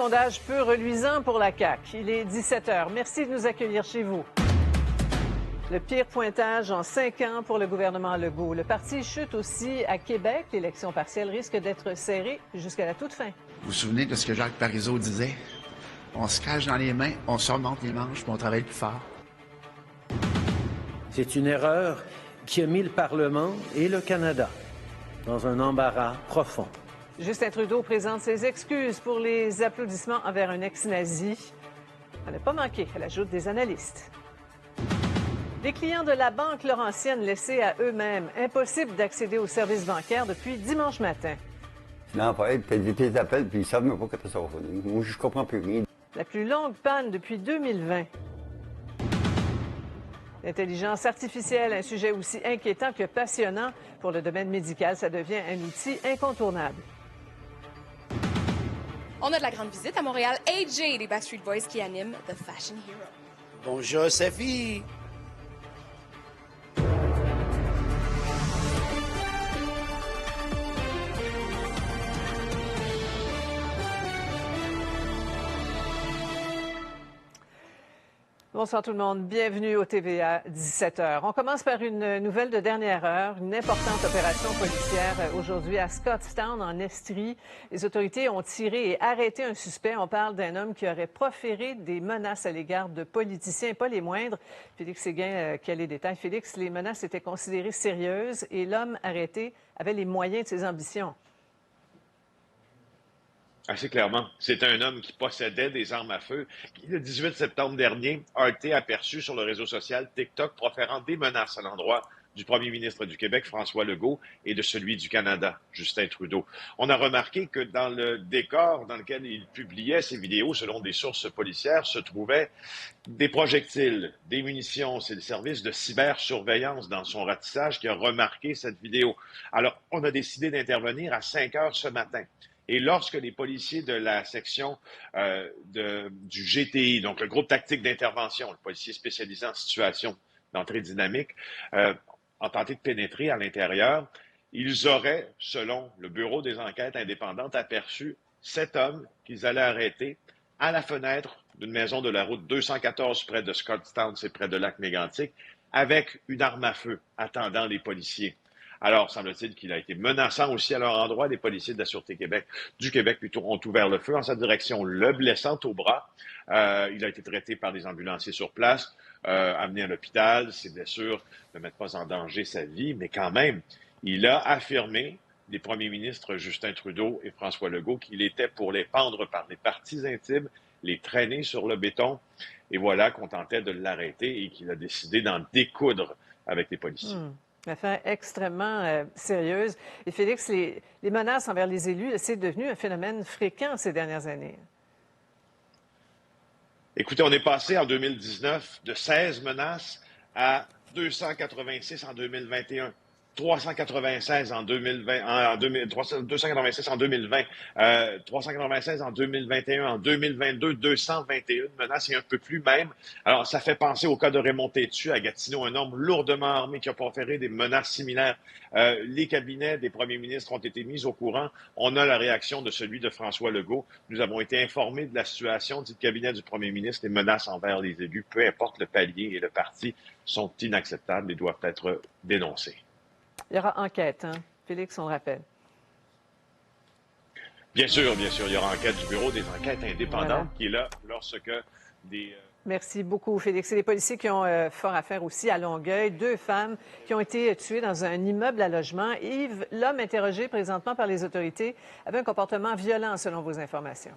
Sondage peu reluisant pour la CAQ. Il est 17 heures. Merci de nous accueillir chez vous. Le pire pointage en 5 ans pour le gouvernement Legault. Le parti chute aussi à Québec. L'élection partielle risque d'être serrée jusqu'à la toute fin. Vous vous souvenez de ce que Jacques Parizeau disait? On se cache dans les mains, on se remonte les manches, puis on travaille plus fort. C'est une erreur qui a mis le Parlement et le Canada dans un embarras profond. Justin Trudeau présente ses excuses pour les applaudissements envers un ex-nazi. Ça n'a pas manqué, elle ajoute des analystes. Les clients de la Banque Laurentienne laissés à eux-mêmes, impossible d'accéder aux services bancaires depuis dimanche matin. Non, pas être, puis des appels, puis ils savent même pas quand ça va venir. Moi, je comprends plus rien. La plus longue panne depuis 2020. L'intelligence artificielle, un sujet aussi inquiétant que passionnant pour le domaine médical, ça devient un outil incontournable. On a de la grande visite à Montréal. AJ des Backstreet Boys qui anime The Fashion Hero. Bonjour, Sophie. Bonsoir tout le monde, bienvenue au TVA 17h. On commence par une nouvelle de dernière heure, une importante opération policière aujourd'hui à Scottstown, en Estrie. Les autorités ont tiré et arrêté un suspect. On parle d'un homme qui aurait proféré des menaces à l'égard de politiciens, pas les moindres. Félix Séguin, quels les détails? Félix, les menaces étaient considérées sérieuses et l'homme arrêté avait les moyens de ses ambitions. Assez clairement, c'est un homme qui possédait des armes à feu qui, le 18 septembre dernier, a été aperçu sur le réseau social TikTok proférant des menaces à l'endroit du premier ministre du Québec, François Legault, et de celui du Canada, Justin Trudeau. On a remarqué que dans le décor dans lequel il publiait ces vidéos, selon des sources policières, se trouvaient des projectiles, des munitions. C'est le service de cybersurveillance dans son ratissage qui a remarqué cette vidéo. Alors, on a décidé d'intervenir à 5 heures ce matin. Et lorsque les policiers de la section du GTI, donc le groupe tactique d'intervention, le policier spécialisé en situation d'entrée dynamique, ont tenté de pénétrer à l'intérieur, ils auraient, selon le Bureau des enquêtes indépendantes, aperçu 7 hommes qu'ils allaient arrêter à la fenêtre d'une maison de la route 214 près de Scottstown, c'est près de Lac-Mégantic, avec une arme à feu attendant les policiers. Alors, semble-t-il qu'il a été menaçant aussi à leur endroit. Les policiers de la Sûreté du Québec plutôt, ont ouvert le feu en sa direction, le blessant au bras. Il a été traité par des ambulanciers sur place, amené à l'hôpital. Ses blessures ne mettent pas en danger sa vie, mais quand même, il a affirmé, les premiers ministres Justin Trudeau et François Legault, qu'il était pour les pendre par des parties intimes, les traîner sur le béton. Et voilà qu'on tentait de l'arrêter et qu'il a décidé d'en découdre avec les policiers. Une affaire extrêmement sérieuse. Et Félix, les menaces envers les élus, c'est devenu un phénomène fréquent ces dernières années. Écoutez, on est passé en 2019 de 16 menaces à 286 en 2021. 396 en 2020, 286 en 2020, 396 en 2021, en 2022, 221 menaces et un peu plus même. Alors, ça fait penser au cas de Raymond Tétu à Gatineau, un homme lourdement armé qui a proféré des menaces similaires. Les cabinets des premiers ministres ont été mis au courant. On a la réaction de celui de François Legault. Nous avons été informés de la situation du cabinet du premier ministre. Les menaces envers les élus, peu importe le palier et le parti, sont inacceptables et doivent être dénoncées. Il y aura enquête, hein? Félix, on le rappelle. Bien sûr, il y aura enquête du Bureau des enquêtes indépendantes qui est là lorsque des... Merci beaucoup, Félix. C'est des policiers qui ont fort à faire aussi à Longueuil. 2 femmes qui ont été tuées dans un immeuble à logement. Yves, l'homme interrogé présentement par les autorités, avait un comportement violent selon vos informations.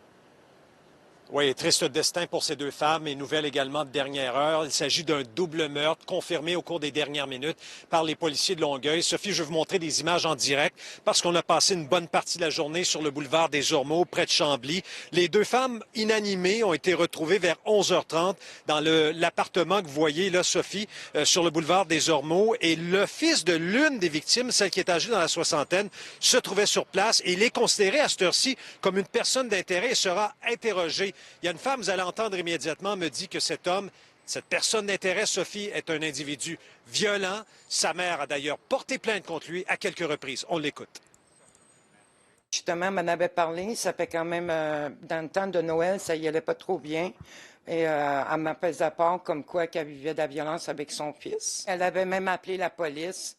Oui, triste destin pour ces 2 femmes et nouvelle également de dernière heure. Il s'agit d'un double meurtre confirmé au cours des dernières minutes par les policiers de Longueuil. Sophie, je vais vous montrer des images en direct parce qu'on a passé une bonne partie de la journée sur le boulevard des Ormeaux, près de Chambly. Les 2 femmes inanimées ont été retrouvées vers 11h30 dans l'appartement que vous voyez là, Sophie, sur le boulevard des Ormeaux. Et le fils de l'une des victimes, celle qui est âgée dans la soixantaine, se trouvait sur place et il est considéré à cette heure-ci comme une personne d'intérêt et sera interrogé. Il y a une femme, vous allez entendre immédiatement, me dit que cet homme, cette personne d'intérêt, Sophie, est un individu violent. Sa mère a d'ailleurs porté plainte contre lui à quelques reprises. On l'écoute. Justement, m'en avait parlé, ça fait quand même, dans le temps de Noël, ça y allait pas trop bien. Et elle m'a fait à part comme quoi qu'elle vivait de la violence avec son fils. Elle avait même appelé la police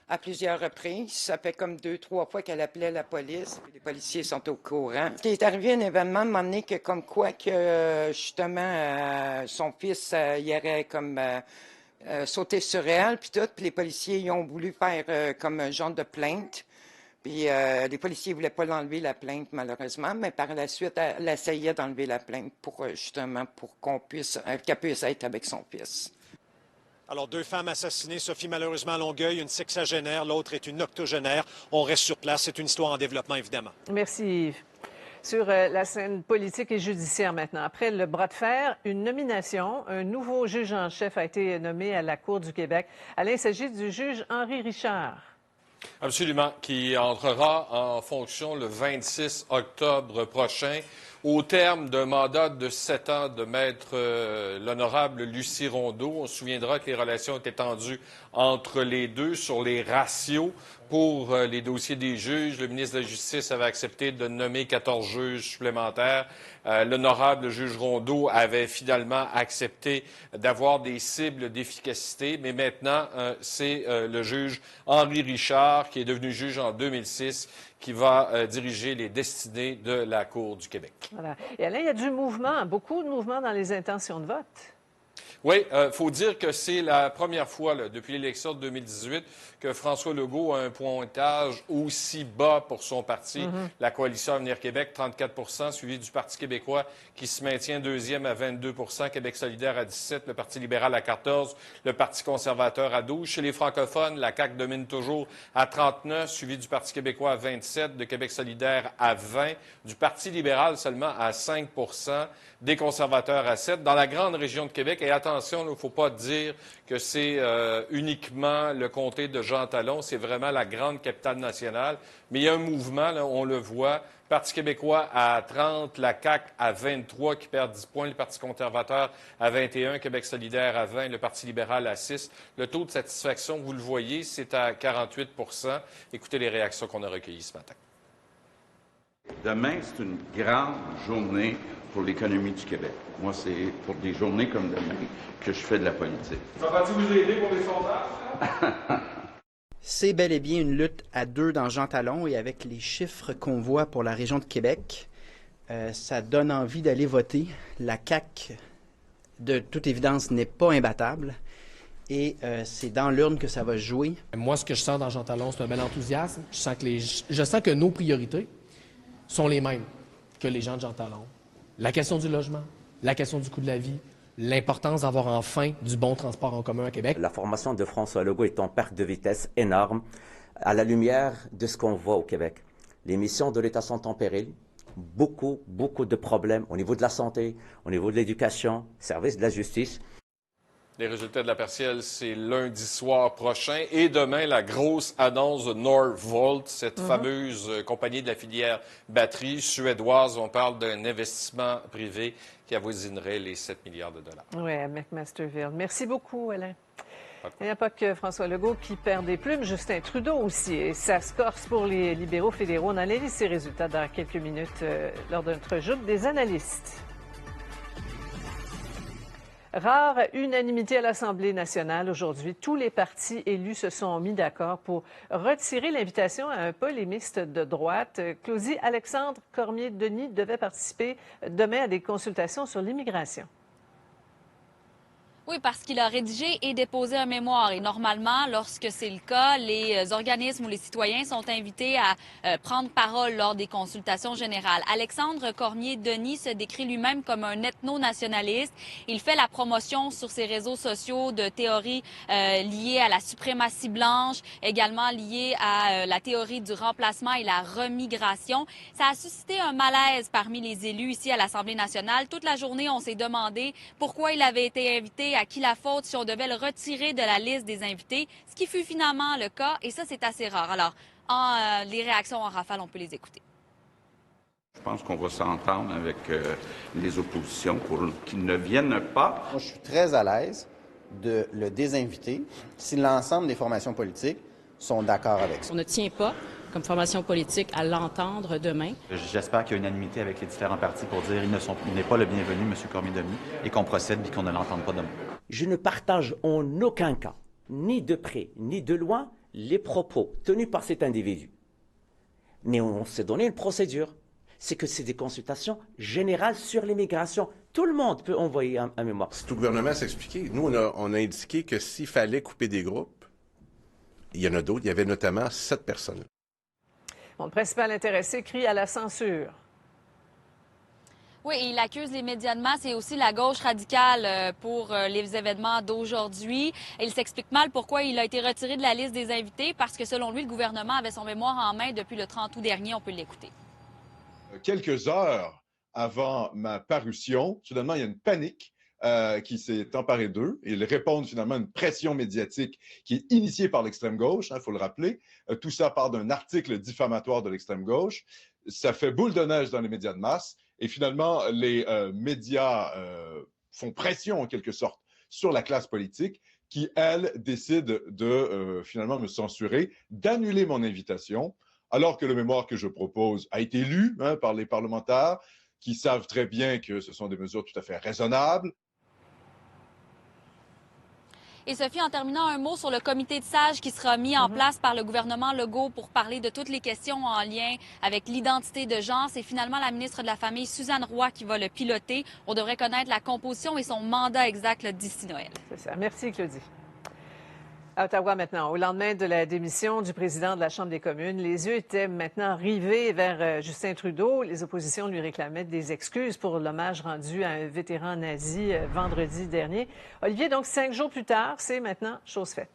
à plusieurs reprises. Ça fait comme 2-3 fois qu'elle appelait la police. Les policiers sont au courant. Il est arrivé un événement, à un moment donné, que comme quoi que, justement, son fils, il aurait comme sauté sur elle, puis tout. Puis les policiers, ils ont voulu faire comme un genre de plainte. Puis les policiers ne voulaient pas l'enlever, la plainte, malheureusement, mais par la suite, elle essayait d'enlever la plainte pour justement pour qu'elle puisse être avec son fils. Alors, 2 femmes assassinées. Sophie, malheureusement, à Longueuil, une sexagénaire, l'autre est une octogénaire. On reste sur place. C'est une histoire en développement, évidemment. Merci, Yves. Sur la scène politique et judiciaire maintenant. Après le bras de fer, une nomination. Un nouveau juge en chef a été nommé à la Cour du Québec. Alain, il s'agit du juge Henri Richard. Absolument, qui entrera en fonction le 26 octobre prochain, au terme d'un mandat de 7 ans de maître l'honorable Lucie Rondeau. On se souviendra que les relations étaient tendues entre les deux sur les ratios pour les dossiers des juges. Le ministre de la Justice avait accepté de nommer 14 juges supplémentaires. L'honorable juge Rondeau avait finalement accepté d'avoir des cibles d'efficacité, mais maintenant, c'est le juge Henri Richard, qui est devenu juge en 2006, qui va diriger les destinées de la Cour du Québec. Voilà. Et Alain, il y a du mouvement, beaucoup de mouvement dans les intentions de vote. Oui, faut dire que c'est la première fois depuis l'élection de 2018 que François Legault a un pointage aussi bas pour son parti, la Coalition Avenir Québec, 34 suivi du Parti québécois qui se maintient deuxième à 22 Québec solidaire à 17 le Parti libéral à 14 le Parti conservateur à 12 Chez les francophones, la CAQ domine toujours à 39 suivi du Parti québécois à 27 de Québec solidaire à 20 du Parti libéral seulement à 5 des conservateurs à 7 dans la grande région de Québec. Et attention, il ne faut pas dire que c'est uniquement le comté de Jean Talon, c'est vraiment la grande capitale nationale. Mais il y a un mouvement, là, on le voit, Parti québécois à 30, la CAQ à 23 qui perd 10 points, le Parti conservateur à 21, Québec solidaire à 20, le Parti libéral à 6. Le taux de satisfaction, vous le voyez, c'est à 48 Écoutez les réactions qu'on a recueillies ce matin. Demain, c'est une grande journée pour l'économie du Québec. Moi, c'est pour des journées comme demain que je fais de la politique. Ça va-t-il vous aider pour les sondages? C'est bel et bien une lutte à 2 dans Jean Talon et avec les chiffres qu'on voit pour la région de Québec, ça donne envie d'aller voter. La CAQ, de toute évidence, n'est pas imbattable et c'est dans l'urne que ça va jouer. Moi, ce que je sens dans Jean Talon, c'est un bel enthousiasme. Je sens que nos priorités sont les mêmes que les gens de Jean Talon. La question du logement, la question du coût de la vie, l'importance d'avoir enfin du bon transport en commun à Québec. La formation de François Legault est en perte de vitesse énorme à la lumière de ce qu'on voit au Québec. Les missions de l'État sont en péril. Beaucoup de problèmes au niveau de la santé, au niveau de l'éducation, service de la justice. Les résultats de la partielle, c'est lundi soir prochain. Et demain, la grosse annonce de Northvolt, cette fameuse compagnie de la filière batterie suédoise. On parle d'un investissement privé qui avoisinerait les 7 milliards de dollars. Oui, à McMasterville. Merci beaucoup, Alain. Il n'y a pas que François Legault qui perd des plumes, Justin Trudeau aussi. Et ça se corse pour les libéraux fédéraux. On analyse ces résultats dans quelques minutes lors de notre joute des analystes. Rare unanimité à l'Assemblée nationale aujourd'hui. Tous les partis élus se sont mis d'accord pour retirer l'invitation à un polémiste de droite. Claudie, Alexandre Cormier-Denis devait participer demain à des consultations sur l'immigration. Oui, parce qu'il a rédigé et déposé un mémoire. Et normalement, lorsque c'est le cas, les organismes ou les citoyens sont invités à prendre parole lors des consultations générales. Alexandre Cormier-Denis se décrit lui-même comme un ethno-nationaliste. Il fait la promotion sur ses réseaux sociaux de théories liées à la suprématie blanche, également liées à la théorie du remplacement et la remigration. Ça a suscité un malaise parmi les élus ici à l'Assemblée nationale. Toute la journée, on s'est demandé pourquoi il avait été invité, à qui la faute si on devait le retirer de la liste des invités, ce qui fut finalement le cas, et ça, c'est assez rare. Alors, les réactions en rafale, on peut les écouter. Je pense qu'on va s'entendre avec les oppositions pour qu'ils ne viennent pas. Moi, je suis très à l'aise de le désinviter si l'ensemble des formations politiques sont d'accord avec ça. On ne tient pas comme formation politique, à l'entendre demain. J'espère qu'il y a une unanimité avec les différents partis pour dire il n'est pas le bienvenu, M. Cormier-Demy, et qu'on procède et qu'on ne l'entende pas demain. Je ne partage en aucun cas, ni de près, ni de loin, les propos tenus par cet individu. Mais on s'est donné une procédure. C'est que c'est des consultations générales sur l'immigration. Tout le monde peut envoyer un mémoire. Tout le gouvernement s'expliquait. Nous, on a indiqué que s'il fallait couper des groupes, il y en a d'autres. Il y avait notamment 7 personnes. Bon, le principal intéressé crie à la censure. Oui, il accuse les médias de masse et aussi la gauche radicale pour les événements d'aujourd'hui. Il s'explique mal pourquoi il a été retiré de la liste des invités, parce que selon lui, le gouvernement avait son mémoire en main depuis le 30 août dernier. On peut l'écouter. Quelques heures avant ma parution, soudainement, il y a une panique qui s'est emparée d'eux. Ils répondent finalement à une pression médiatique qui est initiée par l'extrême gauche, il faut le rappeler. Tout ça part d'un article diffamatoire de l'extrême gauche. Ça fait boule de neige dans les médias de masse. Et finalement, les médias font pression, en quelque sorte, sur la classe politique qui, elle, décide de finalement me censurer, d'annuler mon invitation, alors que le mémoire que je propose a été lu par les parlementaires qui savent très bien que ce sont des mesures tout à fait raisonnables. Et Sophie, en terminant, un mot sur le comité de sages qui sera mis en place par le gouvernement Legault pour parler de toutes les questions en lien avec l'identité de genre. C'est finalement la ministre de la Famille, Suzanne Roy, qui va le piloter. On devrait connaître la composition et son mandat exact d'ici Noël. C'est ça. Merci, Claudie. À Ottawa maintenant, au lendemain de la démission du président de la Chambre des communes, les yeux étaient maintenant rivés vers Justin Trudeau. Les oppositions lui réclamaient des excuses pour l'hommage rendu à un vétéran nazi vendredi dernier. Olivier, donc 5 jours plus tard, c'est maintenant chose faite.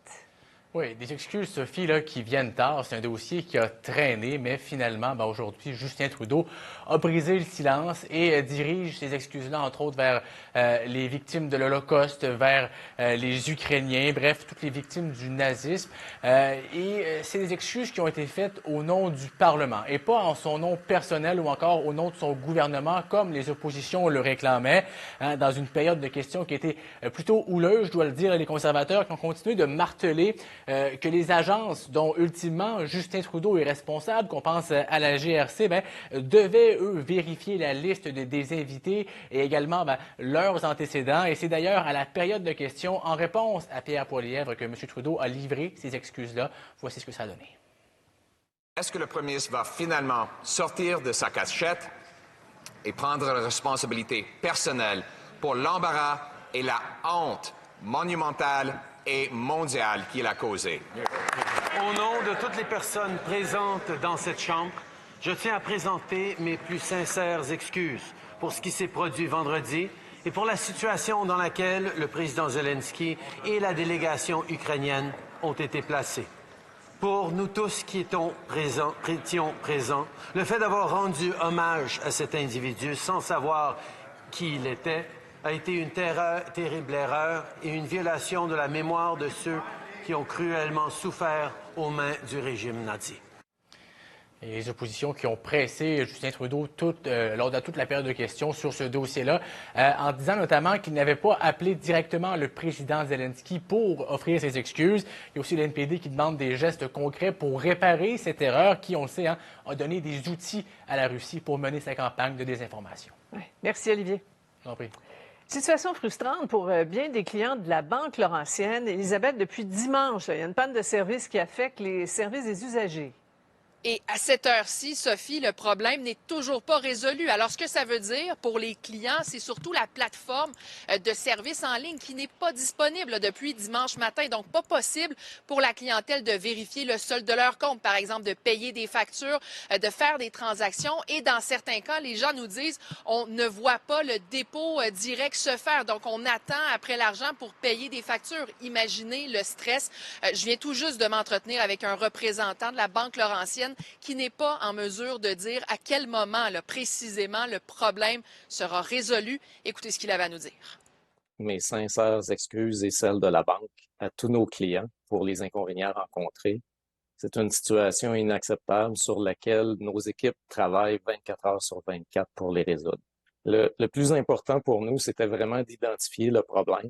Oui, des excuses, Sophie, là, qui viennent tard. C'est un dossier qui a traîné, mais finalement, aujourd'hui, Justin Trudeau a brisé le silence et dirige ces excuses-là, entre autres, vers les victimes de l'Holocauste, vers les Ukrainiens, bref, toutes les victimes du nazisme. C'est des excuses qui ont été faites au nom du Parlement et pas en son nom personnel ou encore au nom de son gouvernement, comme les oppositions le réclamaient, dans une période de questions qui était plutôt houleuse, je dois le dire, les conservateurs qui ont continué de marteler que les agences dont, ultimement, Justin Trudeau est responsable, qu'on pense à la GRC, devaient, eux, vérifier la liste des invités et également leurs antécédents. Et c'est d'ailleurs à la période de questions, en réponse à Pierre Poilievre, que M. Trudeau a livré ces excuses-là. Voici ce que ça a donné. Est-ce que le premier ministre va finalement sortir de sa cachette et prendre la responsabilité personnelle pour l'embarras et la honte monumentale et mondiale qu'il a causée? Au nom de toutes les personnes présentes dans cette Chambre, je tiens à présenter mes plus sincères excuses pour ce qui s'est produit vendredi et pour la situation dans laquelle le président Zelensky et la délégation ukrainienne ont été placés. Pour nous tous qui étions présents, le fait d'avoir rendu hommage à cet individu sans savoir qui il était a été une terrible erreur et une violation de la mémoire de ceux qui ont cruellement souffert aux mains du régime nazi. Et les oppositions qui ont pressé Justin Trudeau lors de toute la période de questions sur ce dossier-là, en disant notamment qu'il n'avait pas appelé directement le président Zelensky pour offrir ses excuses. Il y a aussi le NPD qui demande des gestes concrets pour réparer cette erreur qui, on le sait, a donné des outils à la Russie pour mener sa campagne de désinformation. Ouais. Merci, Olivier. Je t'en prie. Situation frustrante pour bien des clients de la Banque Laurentienne. Élisabeth, depuis dimanche, il y a une panne de service qui affecte les services des usagers. Et à cette heure-ci, Sophie, le problème n'est toujours pas résolu. Alors, ce que ça veut dire pour les clients, c'est surtout la plateforme de services en ligne qui n'est pas disponible depuis dimanche matin. Donc, pas possible pour la clientèle de vérifier le solde de leur compte, par exemple, de payer des factures, de faire des transactions. Et dans certains cas, les gens nous disent, on ne voit pas le dépôt direct se faire. Donc, on attend après l'argent pour payer des factures. Imaginez le stress. Je viens tout juste de m'entretenir avec un représentant de la Banque Laurentienne qui n'est pas en mesure de dire à quel moment, là, précisément, le problème sera résolu. Écoutez ce qu'il avait à nous dire. Mes sincères excuses et celles de la banque à tous nos clients pour les inconvénients rencontrés. C'est une situation inacceptable sur laquelle nos équipes travaillent 24 heures sur 24 pour les résoudre. Le plus important pour nous, c'était vraiment d'identifier le problème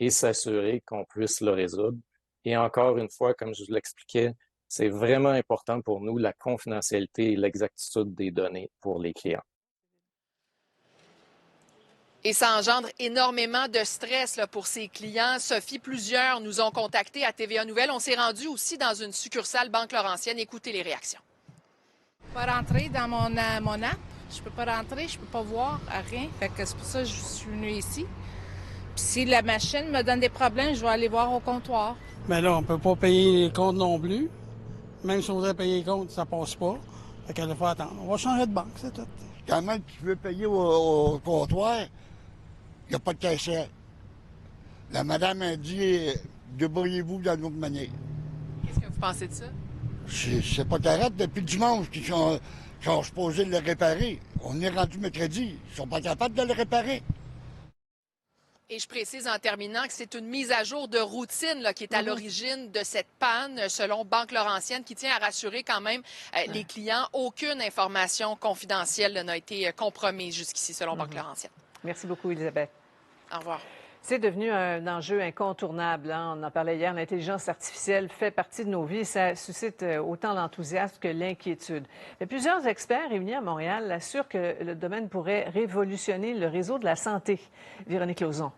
et s'assurer qu'on puisse le résoudre. Et encore une fois, comme je vous l'expliquais, C'est vraiment important pour nous, la confidentialité et l'exactitude des données pour les clients. Et ça engendre énormément de stress là, pour ses clients. Sophie, plusieurs nous ont contactés à TVA Nouvelles. On s'est rendu aussi dans une succursale Banque Laurentienne. Écoutez les réactions. Je peux pas rentrer dans mon app. Je peux pas rentrer, je peux pas voir rien. Fait que c'est pour ça que je suis venue ici. Puis si la machine me donne des problèmes, je vais aller voir au comptoir. Mais là, on peut pas payer les comptes non plus. Même si on voudrait payer les comptes, ça passe pas. Fait qu'il faut attendre. On va changer de banque, c'est tout. Quand même, tu veux payer au comptoir, il n'y a pas de caissière. La madame a dit, débrouillez-vous d'une autre manière. Qu'est-ce que vous pensez de ça? C'est pas correct. Depuis dimanche qu'ils sont supposés le réparer. On est rendu mercredi. Ils sont pas capables de le réparer. Et je précise en terminant que c'est une mise à jour de routine là, qui est à l'origine de cette panne, selon Banque Laurentienne, qui tient à rassurer quand même les clients. Aucune information confidentielle n'a été compromise jusqu'ici, selon Banque Laurentienne. Merci beaucoup, Elisabeth. Au revoir. C'est devenu un enjeu incontournable. Hein? On en parlait hier. L'intelligence artificielle fait partie de nos vies. Ça suscite autant l'enthousiasme que l'inquiétude. Mais plusieurs experts réunis à Montréal assurent que le domaine pourrait révolutionner le réseau de la santé. Véronique Lauzon.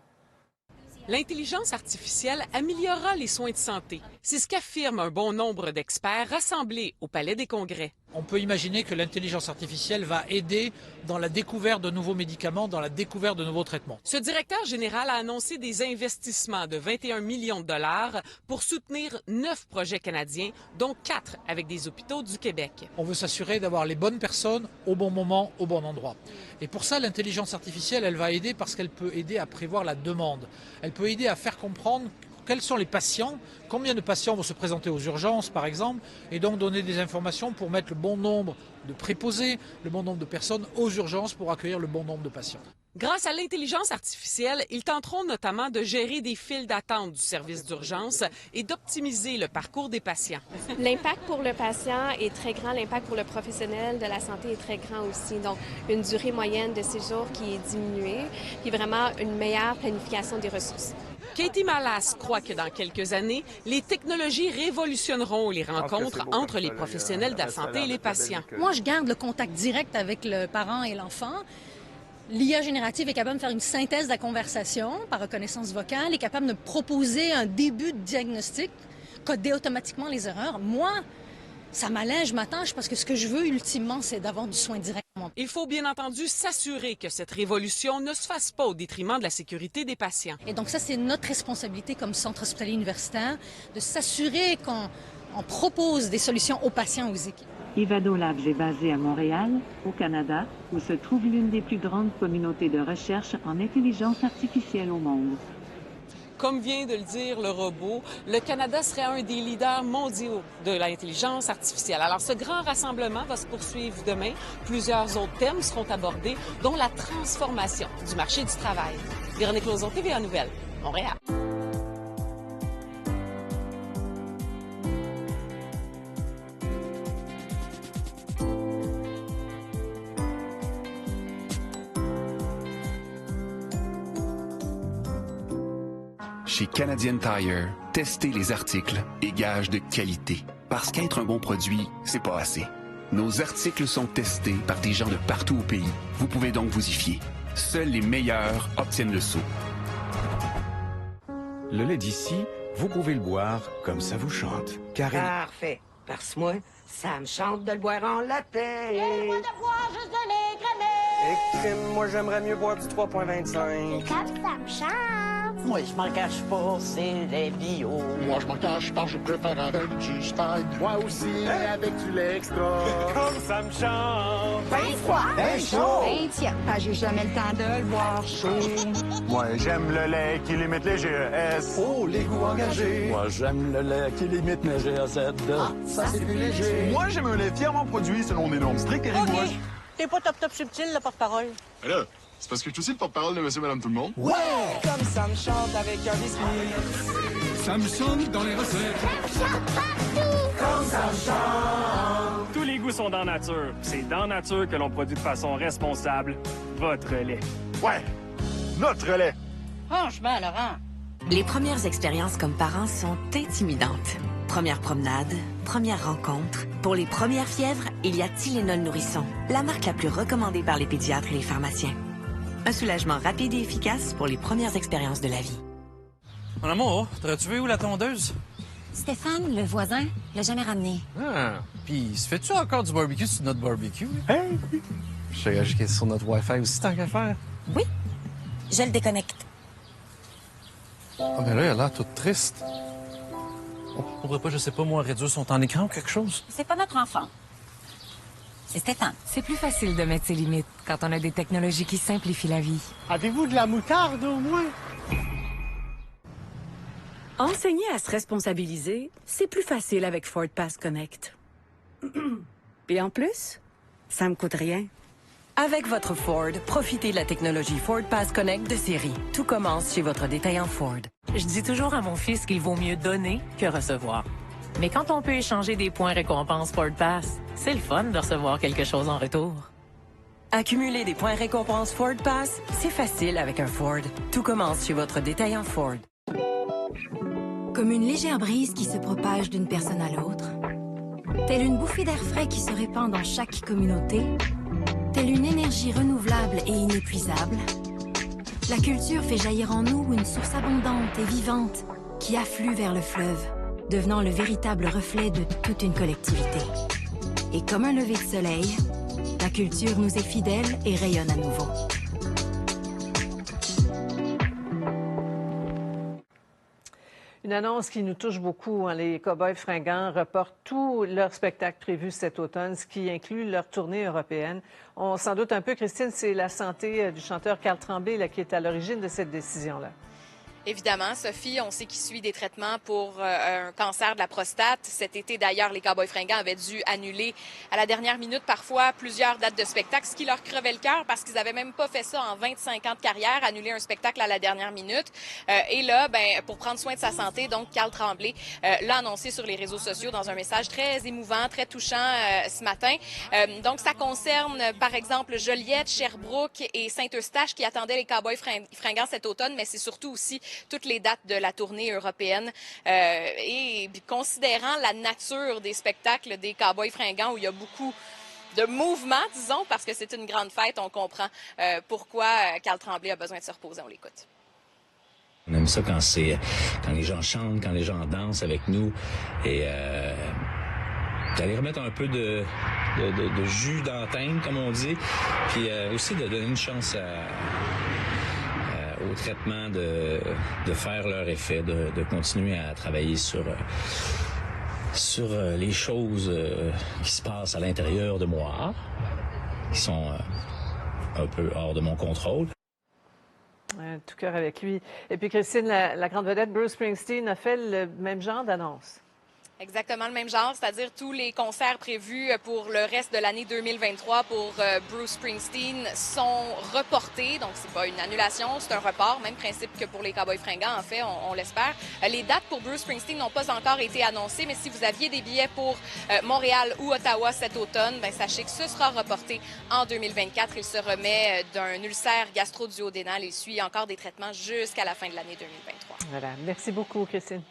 L'intelligence artificielle améliorera les soins de santé. C'est ce qu'affirme un bon nombre d'experts rassemblés au Palais des Congrès. On peut imaginer que l'intelligence artificielle va aider dans la découverte de nouveaux médicaments, dans la découverte de nouveaux traitements. Ce directeur général a annoncé des investissements de 21 millions de dollars pour soutenir 9 projets canadiens, dont 4 avec des hôpitaux du Québec. On veut s'assurer d'avoir les bonnes personnes au bon moment, au bon endroit. Et pour ça, l'intelligence artificielle, elle va aider parce qu'elle peut aider à prévoir la demande. Elle peut aider à faire comprendre quels sont les patients, combien de patients vont se présenter aux urgences, par exemple, et donc donner des informations pour mettre le bon nombre de préposés, le bon nombre de personnes aux urgences pour accueillir le bon nombre de patients. Grâce à l'intelligence artificielle, ils tenteront notamment de gérer des files d'attente du service d'urgence et d'optimiser le parcours des patients. L'impact pour le patient est très grand, l'impact pour le professionnel de la santé est très grand aussi. Donc, une durée moyenne de séjour qui est diminuée, puis vraiment une meilleure planification des ressources. Katie Malas croit que dans quelques années, les technologies révolutionneront les rencontres entre les professionnels de la santé et les patients. Moi, je garde le contact direct avec le parent et l'enfant. L'IA générative est capable de faire une synthèse de la conversation par reconnaissance vocale, est capable de proposer un début de diagnostic, coder automatiquement les erreurs. Moi, ça m'allège ma tâche parce que ce que je veux ultimement, c'est d'avoir du soin direct. Il faut bien entendu s'assurer que cette révolution ne se fasse pas au détriment de la sécurité des patients. Et donc ça, c'est notre responsabilité comme centre hospitalier universitaire de s'assurer qu'on propose des solutions aux patients, aux équipes. Ivadolabs est basé à Montréal, au Canada, où se trouve l'une des plus grandes communautés de recherche en intelligence artificielle au monde. Comme vient de le dire le robot, le Canada serait un des leaders mondiaux de l'intelligence artificielle. Alors, ce grand rassemblement va se poursuivre demain. Plusieurs autres thèmes seront abordés, dont la transformation du marché du travail. Véronique Lauzon, TVA Nouvelles, Montréal. Chez Canadian Tire, testez les articles et gages de qualité. Parce qu'être un bon produit, c'est pas assez. Nos articles sont testés par des gens de partout au pays. Vous pouvez donc vous y fier. Seuls les meilleurs obtiennent le saut. Le lait d'ici, vous pouvez le boire comme ça vous chante. Car Parfait. Parce que moi, ça me chante de le boire en latte. Moi de boire juste de lait crémé. Moi, j'aimerais mieux boire du 3,25. Comme ça me chante. Moi, je m'en cache pas, c'est les bio. Moi, je m'en cache pas, je préfère avec du Spag. Moi aussi, avec du lait extra. Comme ça me chante. Ben froid, ben chaud. Ben tiède. J'ai jamais le temps de le boire chaud. Moi, j'aime le lait qui limite les GES. Oh, les goûts engagés. Moi, j'aime le lait qui limite mes GEZ. Ah, ça, c'est plus léger. Moi, j'aime un lait fièrement produit selon des normes strictes et rigoureuses. T'es pas top subtil, le porte-parole. Là, c'est parce que je suis aussi le porte-parole de monsieur, madame, tout le monde. Ouais! Comme ça me chante avec un biscuit. Ça me chante dans les recettes. Comme ça me chante. Tous les goûts sont dans nature. C'est dans nature que l'on produit de façon responsable votre lait. Ouais, notre lait. Franchement, Laurent. Les premières expériences comme parents sont intimidantes. Première promenade, première rencontre. Pour les premières fièvres, il y a Tylenol Nourrisson, la marque la plus recommandée par les pédiatres et les pharmaciens. Un soulagement rapide et efficace pour les premières expériences de la vie. Mon amour, t'aurais-tu vu où la tondeuse? Stéphane, le voisin, l'a jamais ramené. Ah, puis se fait-tu encore du barbecue sur notre barbecue? Hey! Je sais qu'elle est sur notre Wi-Fi aussi, tant qu'à faire. Oui, je le déconnecte. Ah, mais là, elle a l'air toute triste. On pourrait pas, je sais pas, moi, réduire son temps d'écran ou quelque chose? C'est pas notre enfant. C'est Stéphane. C'est plus facile de mettre ses limites quand on a des technologies qui simplifient la vie. Avez-vous de la moutarde, au moins? Enseigner à se responsabiliser, c'est plus facile avec Ford Pass Connect. Et en plus, ça me coûte rien. Avec votre Ford, profitez de la technologie Ford Pass Connect de série. Tout commence chez votre détaillant Ford. Je dis toujours à mon fils qu'il vaut mieux donner que recevoir. Mais quand on peut échanger des points récompenses Ford Pass, c'est le fun de recevoir quelque chose en retour. Accumuler des points récompenses Ford Pass, c'est facile avec un Ford. Tout commence chez votre détaillant Ford. Comme une légère brise qui se propage d'une personne à l'autre, telle une bouffée d'air frais qui se répand dans chaque communauté, telle une énergie renouvelable et inépuisable, la culture fait jaillir en nous une source abondante et vivante qui afflue vers le fleuve, devenant le véritable reflet de toute une collectivité. Et comme un lever de soleil, la culture nous est fidèle et rayonne à nouveau. Une annonce qui nous touche beaucoup. Les Cowboys fringants reportent tous leurs spectacles prévus cet automne, ce qui inclut leur tournée européenne. On s'en doute un peu, Christine, c'est la santé du chanteur Carl Tremblay là, qui est à l'origine de cette décision-là. Évidemment, Sophie, on sait qu'il suit des traitements pour un cancer de la prostate. Cet été, d'ailleurs, les Cowboys fringants avaient dû annuler à la dernière minute parfois plusieurs dates de spectacle, ce qui leur crevait le cœur parce qu'ils n'avaient même pas fait ça en 25 ans de carrière, annuler un spectacle à la dernière minute. Et là, pour prendre soin de sa santé, donc Carl Tremblay l'a annoncé sur les réseaux sociaux dans un message très émouvant, très touchant ce matin. Donc, ça concerne, par exemple, Joliette, Sherbrooke et Saint-Eustache qui attendaient les Cowboys fringants cet automne, mais c'est surtout aussi toutes les dates de la tournée européenne. Et considérant la nature des spectacles des Cowboys fringants, où il y a beaucoup de mouvements, disons, parce que c'est une grande fête, on comprend pourquoi Carl Tremblay a besoin de se reposer. On l'écoute. On aime ça quand les gens chantent, quand les gens dansent avec nous. Et d'aller remettre un peu de jus dans la teinte, comme on dit. Puis aussi de donner une chance au traitement de faire leur effet, de continuer à travailler sur les choses qui se passent à l'intérieur de moi, qui sont un peu hors de mon contrôle. Tout cœur avec lui. Et puis, Christine, la grande vedette Bruce Springsteen a fait le même genre d'annonce. Exactement le même genre, c'est-à-dire tous les concerts prévus pour le reste de l'année 2023 pour Bruce Springsteen sont reportés. Donc, c'est pas une annulation, c'est un report. Même principe que pour les Cowboys fringants, en fait, on l'espère. Les dates pour Bruce Springsteen n'ont pas encore été annoncées, mais si vous aviez des billets pour Montréal ou Ottawa cet automne, sachez que ce sera reporté en 2024. Il se remet d'un ulcère gastro-duodénal et suit encore des traitements jusqu'à la fin de l'année 2023. Voilà. Merci beaucoup, Christine.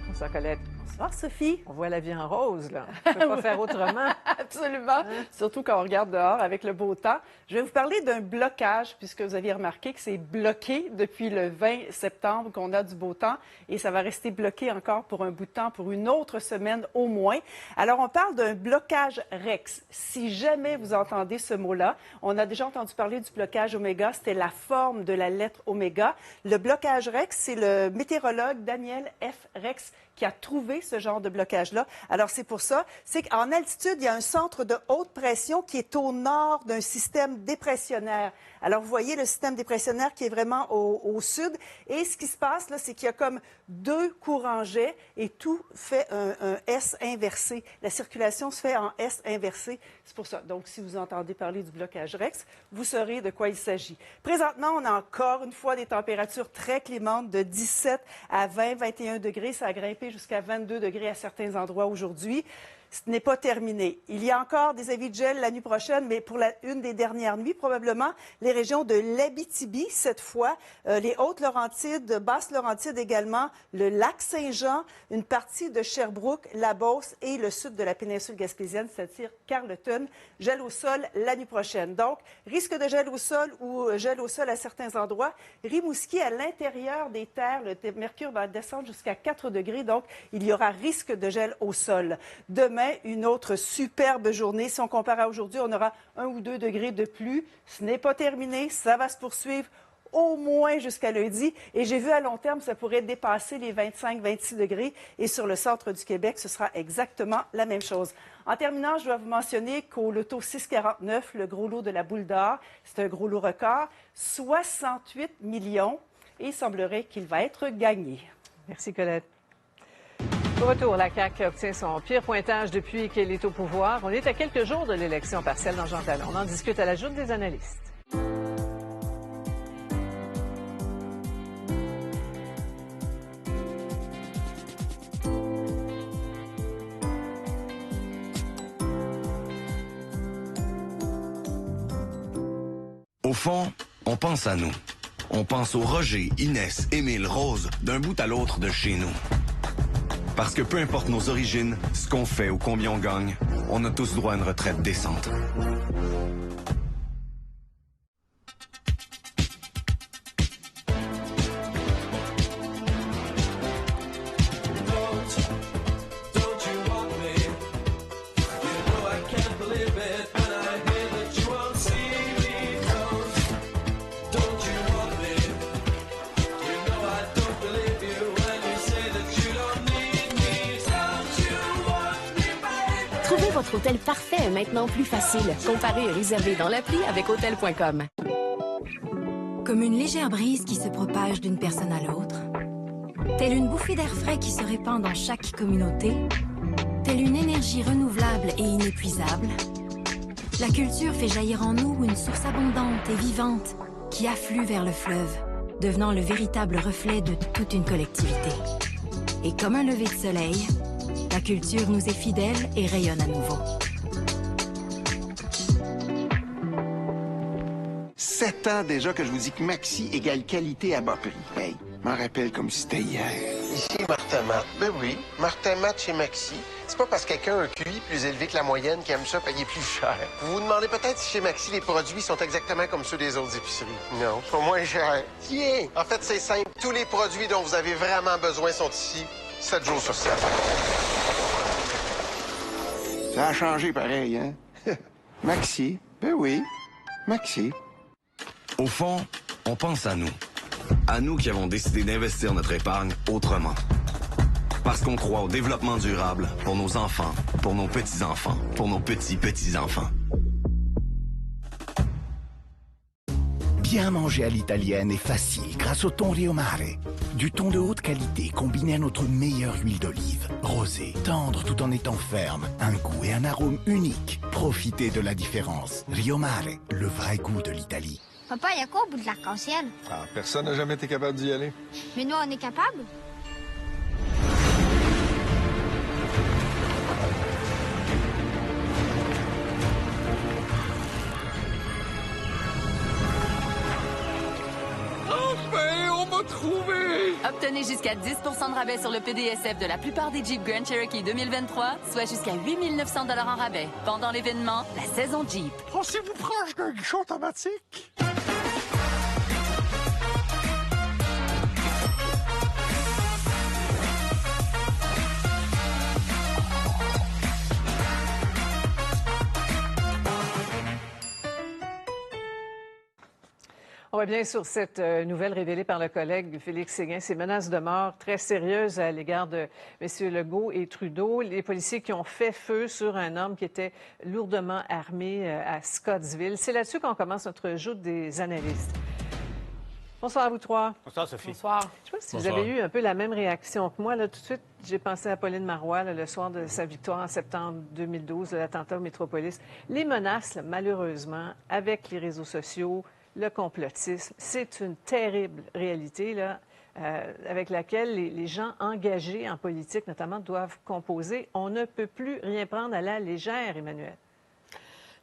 Bonsoir, Colette. Bonsoir, Sophie. On voit la vie en rose, là. On ne peut pas faire autrement. Absolument. Surtout quand on regarde dehors avec le beau temps. Je vais vous parler d'un blocage, puisque vous aviez remarqué que c'est bloqué depuis le 20 septembre qu'on a du beau temps. Et ça va rester bloqué encore pour un bout de temps, pour une autre semaine au moins. Alors, on parle d'un blocage REX. Si jamais vous entendez ce mot-là, on a déjà entendu parler du blocage oméga. C'était la forme de la lettre oméga. Le blocage REX, c'est le météorologue Daniel F. Rex qui a trouvé ce genre de blocage-là. Alors, c'est pour ça. C'est qu'en altitude, il y a un centre de haute pression qui est au nord d'un système dépressionnaire. Alors, vous voyez le système dépressionnaire qui est vraiment au sud. Et ce qui se passe, là, c'est qu'il y a comme deux courants jets et tout fait un S inversé. La circulation se fait en S inversé. C'est pour ça. Donc, si vous entendez parler du blocage REX, vous saurez de quoi il s'agit. Présentement, on a encore une fois des températures très clémentes de 17 à 20, 21 degrés. Ça a grimpé jusqu'à 22 degrés à certains endroits aujourd'hui. ce n'est pas terminé. Il y a encore des avis de gel la nuit prochaine, mais pour une des dernières nuits, probablement les régions de l'Abitibi, cette fois, les Hautes-Laurentides, Basses-Laurentides également, le lac Saint-Jean, une partie de Sherbrooke, la Beauce et le sud de la péninsule gaspésienne, c'est-à-dire Carleton. Gel au sol la nuit prochaine. Donc, risque de gel au sol ou gel au sol à certains endroits. Rimouski, à l'intérieur des terres, le mercure va descendre jusqu'à 4 degrés, donc il y aura risque de gel au sol. Demain, une autre superbe journée. Si on compare à aujourd'hui, on aura 1 ou 2 degrés de pluie. Ce n'est pas terminé, ça va se poursuivre au moins jusqu'à lundi. Et j'ai vu à long terme, ça pourrait dépasser les 25-26 degrés. Et sur le centre du Québec, ce sera exactement la même chose. En terminant, je dois vous mentionner qu'au loto 649, le gros lot de la boule d'or, c'est un gros lot record, 68 millions. Et il semblerait qu'il va être gagné. Merci, Colette. Au retour, la CAQ obtient son pire pointage depuis qu'elle est au pouvoir. On est à quelques jours de l'élection partielle dans Jean Talon. On en discute à la Joute des analystes. Au fond, on pense à nous. On pense aux Roger, Inès, Émile, Rose, d'un bout à l'autre de chez nous. Parce que peu importe nos origines, ce qu'on fait ou combien on gagne, on a tous droit à une retraite décente. Trouver votre hôtel parfait est maintenant plus facile. Comparez et réservez dans l'appli avec Hôtel.com. Comme une légère brise qui se propage d'une personne à l'autre, telle une bouffée d'air frais qui se répand dans chaque communauté, telle une énergie renouvelable et inépuisable, la culture fait jaillir en nous une source abondante et vivante qui afflue vers le fleuve, devenant le véritable reflet de toute une collectivité. Et comme un lever de soleil, la culture nous est fidèle et rayonne à nouveau. 7 ans déjà que je vous dis que Maxi égale qualité à bas prix. Hey, m'en rappelle comme si c'était hier. Ici Martin Matt. Ben oui, Martin Matt chez Maxi. C'est pas parce que quelqu'un a un QI plus élevé que la moyenne qui aime ça payer plus cher. Vous vous demandez peut-être si chez Maxi, les produits sont exactement comme ceux des autres épiceries. Non, ils sont moins chers. Tiens! En fait, c'est simple. Tous les produits dont vous avez vraiment besoin sont ici, 7 jours sur 7. Ça a changé pareil, hein? Maxi, ben oui, Maxi. Au fond, on pense à nous. À nous qui avons décidé d'investir notre épargne autrement. Parce qu'on croit au développement durable pour nos enfants, pour nos petits-enfants, pour nos petits-petits-enfants. Bien manger à l'italienne est facile grâce au thon Rio Mare. Du thon de haute qualité combiné à notre meilleure huile d'olive. Rosé, tendre tout en étant ferme. Un goût et un arôme unique. Profitez de la différence. Rio Mare, le vrai goût de l'Italie. Papa, il y a quoi au bout de l'arc-en-ciel? Ah, personne n'a jamais été capable d'y aller. Mais nous, on est capable? Enfin, on m'a trouvé! Obtenez jusqu'à 10 de rabais sur le PDSF de la plupart des Jeep Grand Cherokee 2023, soit jusqu'à 8 900 $ en rabais. Pendant l'événement, la saison Jeep. Pensez-vous proche d'un guichon automatique? On revient sur cette nouvelle révélée par le collègue Félix Séguin, ces menaces de mort très sérieuses à l'égard de M. Legault et Trudeau. Les policiers qui ont fait feu sur un homme qui était lourdement armé à Scottsville. C'est là-dessus qu'on commence notre joute des analystes. Bonsoir à vous trois. Bonsoir, Sophie. Bonsoir. Je ne sais pas si vous avez eu un peu la même réaction que moi. Là, tout de suite, j'ai pensé à Pauline Marois le soir de sa victoire en septembre 2012, l'attentat au Métropolis. Les menaces, là, malheureusement, avec les réseaux sociaux, le complotisme, c'est une terrible réalité. Là. avec laquelle les gens engagés en politique, notamment, doivent composer. On ne peut plus rien prendre à la légère, Emmanuel.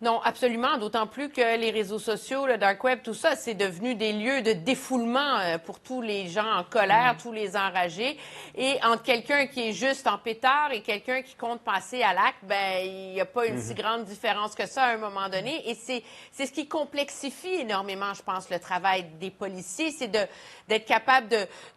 Non, absolument, d'autant plus que les réseaux sociaux, le dark web, tout ça, c'est devenu des lieux de défoulement pour tous les gens en colère, tous les enragés. Et entre quelqu'un qui est juste en pétard et quelqu'un qui compte passer à l'acte, ben il n'y a pas une si grande différence que ça à un moment donné. Et c'est ce qui complexifie énormément, je pense, le travail des policiers, c'est d'être capable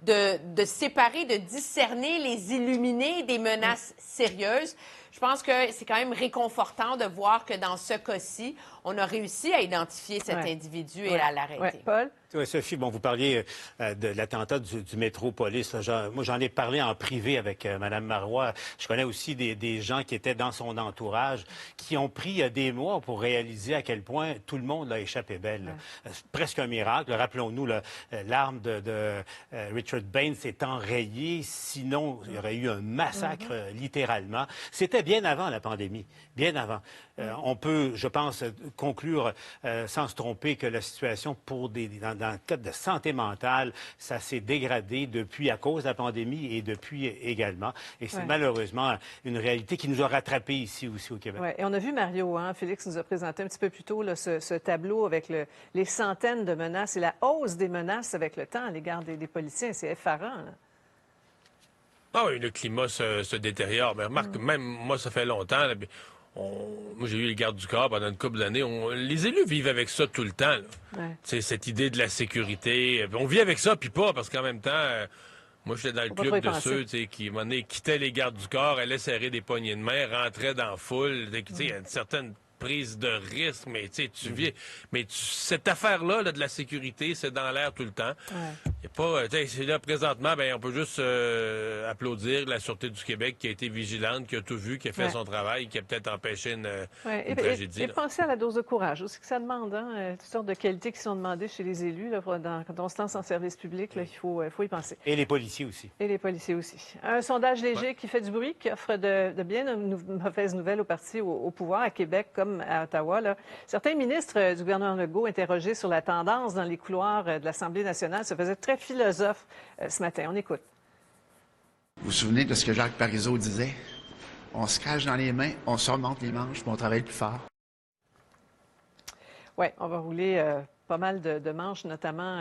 de séparer, de discerner les illuminés des menaces sérieuses. Je pense que c'est quand même réconfortant de voir que dans ce cas-ci, on a réussi à identifier cet individu et à l'arrêter. Ouais. Paul? Oui, Sophie, bon, vous parliez de l'attentat du Métropolis. Moi, j'en ai parlé en privé avec Mme Marois. Je connais aussi des gens qui étaient dans son entourage, qui ont pris des mois pour réaliser à quel point tout le monde a échappé belle. Presque un miracle. Rappelons-nous, l'arme de Richard Bain s'est enrayée. Sinon, il y aurait eu un massacre, littéralement. C'était bien avant la pandémie, bien avant. On peut, je pense, conclure sans se tromper que la situation dans le cadre de santé mentale, ça s'est dégradé depuis à cause de la pandémie et depuis également. Et c'est malheureusement une réalité qui nous a rattrapés ici aussi au Québec. Et on a vu, Mario, Félix nous a présenté un petit peu plus tôt là, ce tableau avec les centaines de menaces et la hausse des menaces avec le temps à l'égard des policiers. C'est effarant. Là. Ah oui, le climat se détériore. Mais remarque, même moi, ça fait longtemps. Là, moi, j'ai eu les gardes du corps pendant une couple d'années. Les élus vivent avec ça tout le temps. Cette idée de la sécurité. On vit avec ça, puis pas, parce qu'en même temps, moi, j'étais dans le club de ceux qui, à un moment donné, quittaient les gardes du corps, allaient serrer des poignées de main, rentraient dans la foule. Il y a une certaine prise de risque, mais tu vis. Mais cette affaire-là de la sécurité, c'est dans l'air tout le temps. Il y a pas, c'est là présentement, on peut juste applaudir la Sûreté du Québec qui a été vigilante, qui a tout vu, qui a fait son travail, qui a peut-être empêché une tragédie. Et penser à la dose de courage aussi que ça demande, toutes sortes de qualités qui sont demandées chez les élus. Là, quand on se lance en service public, là, il faut y penser. Et les policiers aussi. Et les policiers aussi. Un sondage léger qui fait du bruit, qui offre de bien mauvaises nouvelles aux partis au pouvoir à Québec comme à Ottawa. Là. Certains ministres du gouvernement Legault interrogés sur la tendance dans les couloirs de l'Assemblée nationale se faisaient très philosophes ce matin. On écoute. Vous vous souvenez de ce que Jacques Parizeau disait? On se cache dans les mains, on se remonte les manches, puis on travaille plus fort. Oui, on va rouler pas mal de manches, notamment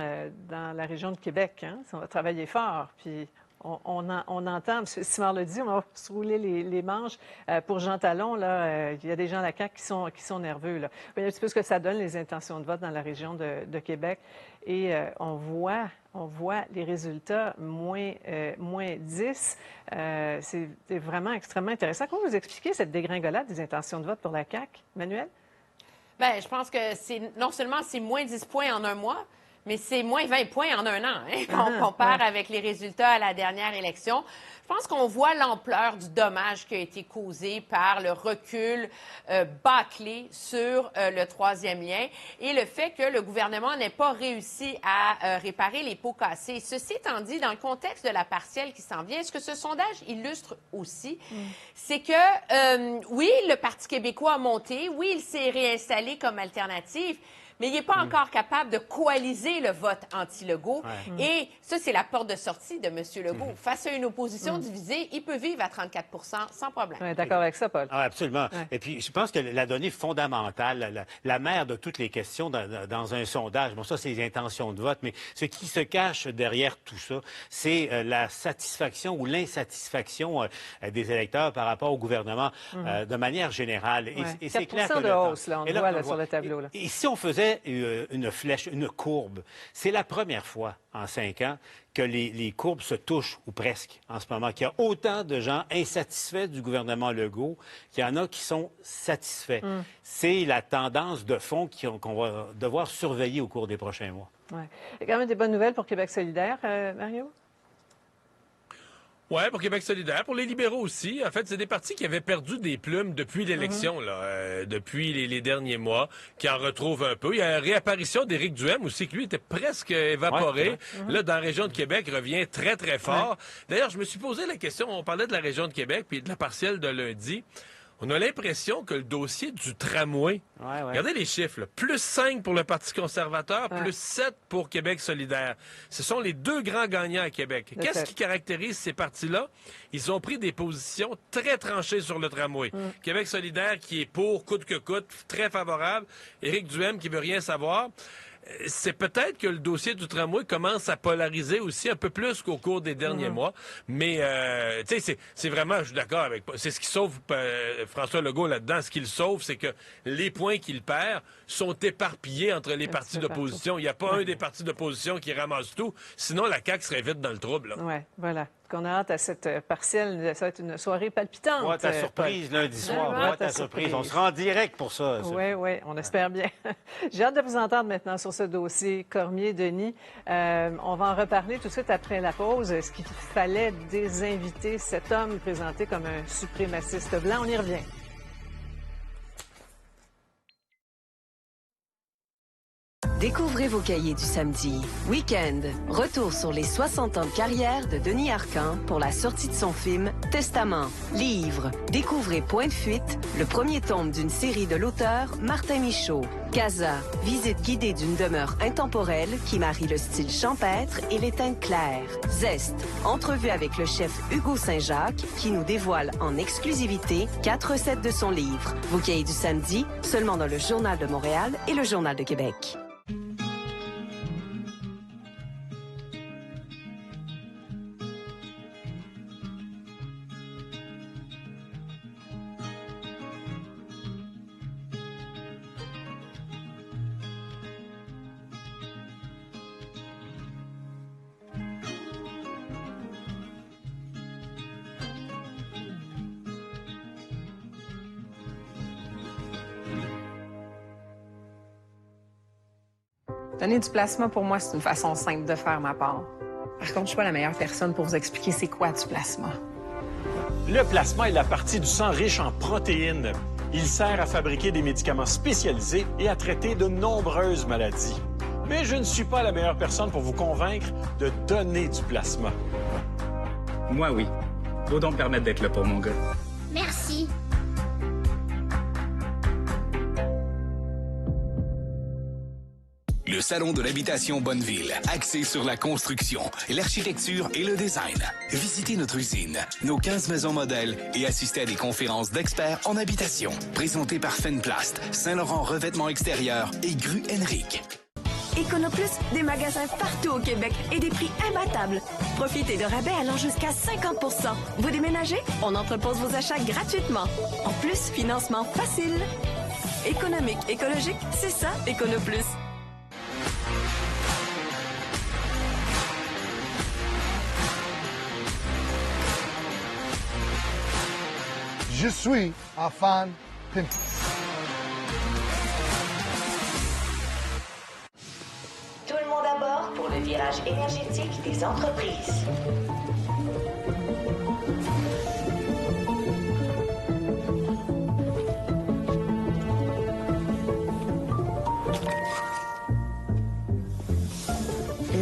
dans la région de Québec. On va travailler fort, puis on entend, M. Simard l'a dit, on va se rouler les manches. Pour Jean Talon, là, il y a des gens à la CAQ qui sont nerveux. Là. Il y a un petit peu ce que ça donne, les intentions de vote dans la région de Québec. Et on voit les résultats, moins 10. C'est vraiment extrêmement intéressant. Comment vous expliquez cette dégringolade des intentions de vote pour la CAQ, Manuel? Bien, je pense que non seulement c'est moins 10 points en un mois, mais c'est moins 20 points en un an, quand on compare avec les résultats à la dernière élection. Je pense qu'on voit l'ampleur du dommage qui a été causé par le recul bâclé sur le troisième lien et le fait que le gouvernement n'ait pas réussi à réparer les pots cassés. Ceci étant dit, dans le contexte de la partielle qui s'en vient, ce que ce sondage illustre aussi, c'est que, oui, le Parti québécois a monté, oui, il s'est réinstallé comme alternative, mais il n'est pas encore capable de coaliser le vote anti-Legault. Et ça, c'est la porte de sortie de M. Legault. Face à une opposition divisée, il peut vivre à 34 % sans problème. Oui, d'accord avec ça, Paul. Ah, absolument. Et puis, je pense que la donnée fondamentale, la mère de toutes les questions dans un sondage, bon, ça, c'est les intentions de vote, mais ce qui se cache derrière tout ça, c'est la satisfaction ou l'insatisfaction des électeurs par rapport au gouvernement de manière générale. Et c'est clair que de hausse, là, on voit là, sur le tableau. Là. Et si on faisait une flèche, une courbe, c'est la première fois en 5 ans que les courbes se touchent, ou presque, en ce moment, qu'il y a autant de gens insatisfaits du gouvernement Legault qu'il y en a qui sont satisfaits. C'est la tendance de fond qu'on va devoir surveiller au cours des prochains mois. Il y a quand même des bonnes nouvelles pour Québec solidaire, Mario? Oui, pour Québec solidaire, pour les libéraux aussi. En fait, c'est des partis qui avaient perdu des plumes depuis l'élection, depuis les derniers mois, qui en retrouvent un peu. Il y a la réapparition d'Éric Duhaime aussi, qui lui était presque évaporé. Là, dans la région de Québec, revient très, très fort. D'ailleurs, je me suis posé la question, on parlait de la région de Québec puis de la partielle de lundi. on a l'impression que le dossier du tramway, regardez les chiffres, là, plus 5 pour le Parti conservateur, plus 7 pour Québec solidaire. Ce sont les deux grands gagnants à Québec. Qu'est-ce qui caractérise ces partis-là? Ils ont pris des positions très tranchées sur le tramway. Québec solidaire qui est pour, coûte que coûte, très favorable. Éric Duhaime qui veut rien savoir. C'est peut-être que le dossier du tramway commence à polariser aussi un peu plus qu'au cours des derniers mois. Mais, tu sais, c'est vraiment, je suis d'accord avec... C'est ce qui sauve François Legault là-dedans. Ce qu'il sauve, c'est que les points qu'il perd sont éparpillés entre les partis d'opposition. Il n'y a pas un des partis d'opposition qui ramasse tout. Sinon, la CAQ serait vite dans le trouble. Oui, voilà. Qu'on a hâte à cette partielle. Ça va être une soirée palpitante. Boîte à surprise lundi soir. Boîte à surprise. On sera en direct pour ça. Oui, oui, on espère bien. J'ai hâte de vous entendre maintenant sur ce dossier Cormier-Denis. On va en reparler tout de suite après la pause. Est-ce qu'il fallait désinviter cet homme présenté comme un suprémaciste blanc? On y revient. Découvrez vos cahiers du samedi. Week-end. Retour sur les 60 ans de carrière de Denis Arcand pour la sortie de son film Testament. Livre. Découvrez Point de fuite, le premier tome d'une série de l'auteur Martin Michaud. Casa. Visite guidée d'une demeure intemporelle qui marie le style champêtre et les teintes claires. Zeste. Entrevue avec le chef Hugo Saint-Jacques qui nous dévoile en exclusivité 4 recettes de son livre. Vos cahiers du samedi, seulement dans le Journal de Montréal et le Journal de Québec. Donner du plasma, pour moi, c'est une façon simple de faire ma part. Par contre, je suis pas la meilleure personne pour vous expliquer c'est quoi du plasma. Le plasma est la partie du sang riche en protéines. Il sert à fabriquer des médicaments spécialisés et à traiter de nombreuses maladies. Mais je ne suis pas la meilleure personne pour vous convaincre de donner du plasma. Moi, oui. Vos dons me permettent d'être là pour mon gars. Merci. Le Salon de l'habitation Bonneville, axé sur la construction, l'architecture et le design. Visitez notre usine, nos 15 maisons modèles et assistez à des conférences d'experts en habitation. Présentées par Fenplast, Saint-Laurent Revêtement Extérieur et Grue Henrique. Econoplus, des magasins partout au Québec et des prix imbattables. Profitez de rabais allant jusqu'à 50 %. Vous déménagez? On entrepose vos achats gratuitement. En plus, financement facile. Économique, écologique, c'est ça, Econoplus. Je suis un fan Pinterest. Tout le monde à bord pour le virage énergétique des entreprises.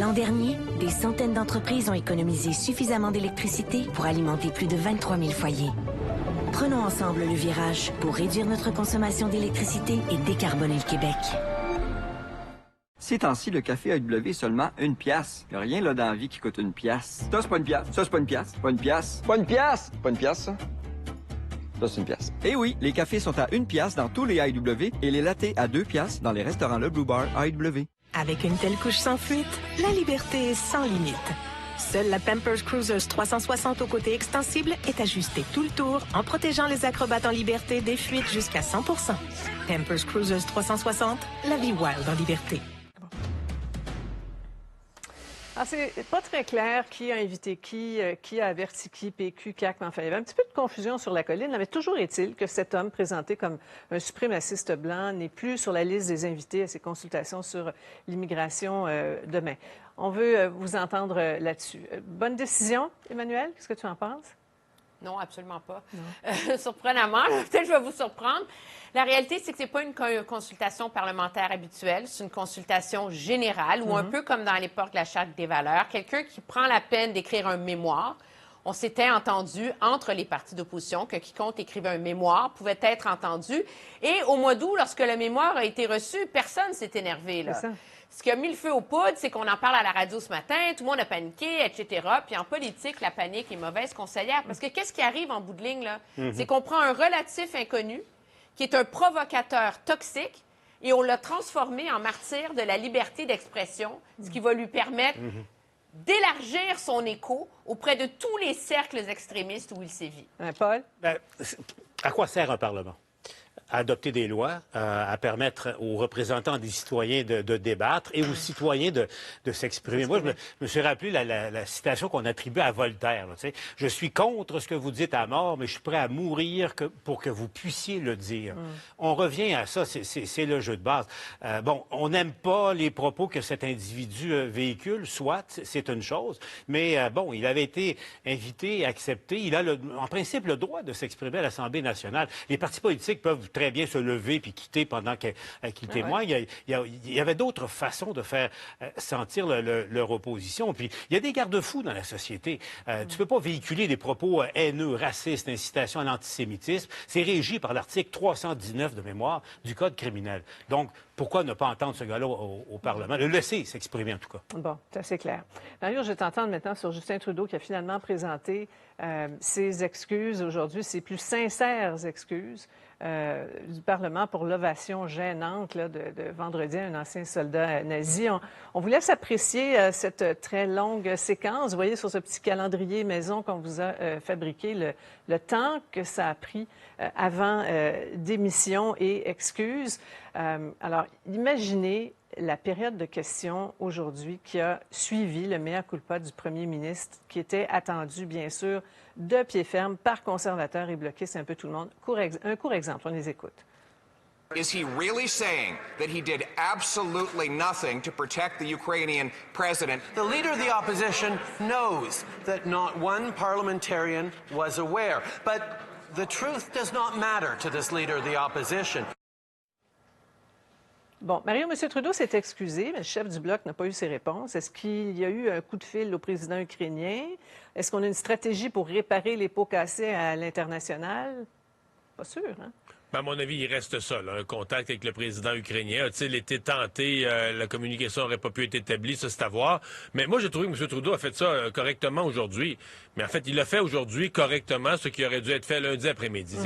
L'an dernier, des centaines d'entreprises ont économisé suffisamment d'électricité pour alimenter plus de 23 000 foyers. Prenons ensemble le virage pour réduire notre consommation d'électricité et décarboner le Québec. Ces temps-ci, le café AEW est seulement 1 piastre. Y a rien là dans la vie qui coûte 1 piastre. Ça, c'est pas 1 piastre. Ça, c'est pas 1 piastre. Pas 1 piastre. Pas 1 piastre. Pas 1 piastre, ça. Ça, c'est 1 piastre. Eh oui, les cafés sont à 1 piastre dans tous les AEW et les lattés à 2 piastres dans les restaurants Le Blue Bar AEW. Avec une telle couche sans fuite, la liberté est sans limite. Seule la Pampers Cruisers 360 au côté extensible est ajustée tout le tour en protégeant les acrobates en liberté des fuites jusqu'à 100%. Pampers Cruisers 360, la vie wild en liberté. Ah, c'est pas très clair qui a invité qui a averti qui, PQ, CAQ, mais enfin, il y avait un petit peu de confusion sur la colline, mais toujours est-il que cet homme présenté comme un suprémaciste blanc n'est plus sur la liste des invités à ces consultations sur l'immigration demain. On veut vous entendre là-dessus. Bonne décision, Emmanuel? Qu'est-ce que tu en penses? Non, absolument pas. Surprenamment, peut-être je vais vous surprendre. La réalité, c'est que ce n'est pas une consultation parlementaire habituelle, c'est une consultation générale ou un peu comme dans l'époque de la Charte des valeurs, quelqu'un qui prend la peine d'écrire un mémoire on s'était entendu entre les partis d'opposition que quiconque écrivait un mémoire pouvait être entendu. Et au mois d'août, lorsque le mémoire a été reçu, personne ne s'est énervé. Là. Ce qui a mis le feu aux poudres, c'est qu'on en parle à la radio ce matin, tout le monde a paniqué, etc. Puis en politique, la panique est mauvaise conseillère. Parce que qu'est-ce qui arrive en bout de ligne, là? C'est qu'on prend un relatif inconnu, qui est un provocateur toxique, et on l'a transformé en martyr de la liberté d'expression, ce qui va lui permettre d'élargir son écho auprès de tous les cercles extrémistes où il sévit. Paul? À quoi sert un Parlement? À adopter des lois, à permettre aux représentants des citoyens de débattre et aux citoyens de s'exprimer. Moi, je me suis rappelé la citation qu'on attribue à Voltaire. Là, je suis contre ce que vous dites à mort, mais je suis prêt à mourir pour que vous puissiez le dire. On revient à ça, c'est le jeu de base. Bon, on n'aime pas les propos que cet individu véhicule, soit, c'est une chose, mais bon, il avait été invité et accepté. Il a en principe le droit de s'exprimer à l'Assemblée nationale. Les partis politiques peuvent très bien se lever puis quitter pendant qu'ils témoignent. Il y avait d'autres façons de faire sentir leur opposition. Puis il y a des garde-fous dans la société. Tu peux pas véhiculer des propos haineux, racistes, incitation à l'antisémitisme. C'est régi par l'article 319 de mémoire du Code criminel. Donc, pourquoi ne pas entendre ce gars-là au Parlement? Le laisser s'exprimer, en tout cas. Bon, c'est assez clair. Mario, je vais t'entendre maintenant sur Justin Trudeau qui a finalement présenté ses excuses aujourd'hui, ses plus sincères excuses du Parlement pour l'ovation gênante là, de vendredi à un ancien soldat nazi. On vous laisse apprécier cette très longue séquence. Vous voyez sur ce petit calendrier maison qu'on vous a fabriqué le temps que ça a pris avant démission et excuses. Alors, imaginez la période de questions aujourd'hui qui a suivi le mea culpa du premier ministre, qui était attendu, bien sûr, de pied ferme par conservateurs et bloquistes, un peu tout le monde. Un court exemple, on les écoute. Is he really saying that he did absolutely nothing to protect the Ukrainian president? The leader of the opposition knows that not one parliamentarian was aware, but the truth does not matter to this leader of the opposition. Bon, Mario, M. Trudeau s'est excusé, mais le chef du Bloc n'a pas eu ses réponses. Est-ce qu'il y a eu un coup de fil au président ukrainien? Est-ce qu'on a une stratégie pour réparer les pots cassés à l'international? Pas sûr, hein? À mon avis, il reste ça, là, un contact avec le président ukrainien. A-t-il été tenté? La communication n'aurait pas pu être établie, ça, c'est à voir. Mais moi, j'ai trouvé que M. Trudeau a fait ça correctement aujourd'hui. Mais en fait, il a fait aujourd'hui correctement ce qui aurait dû être fait lundi après-midi.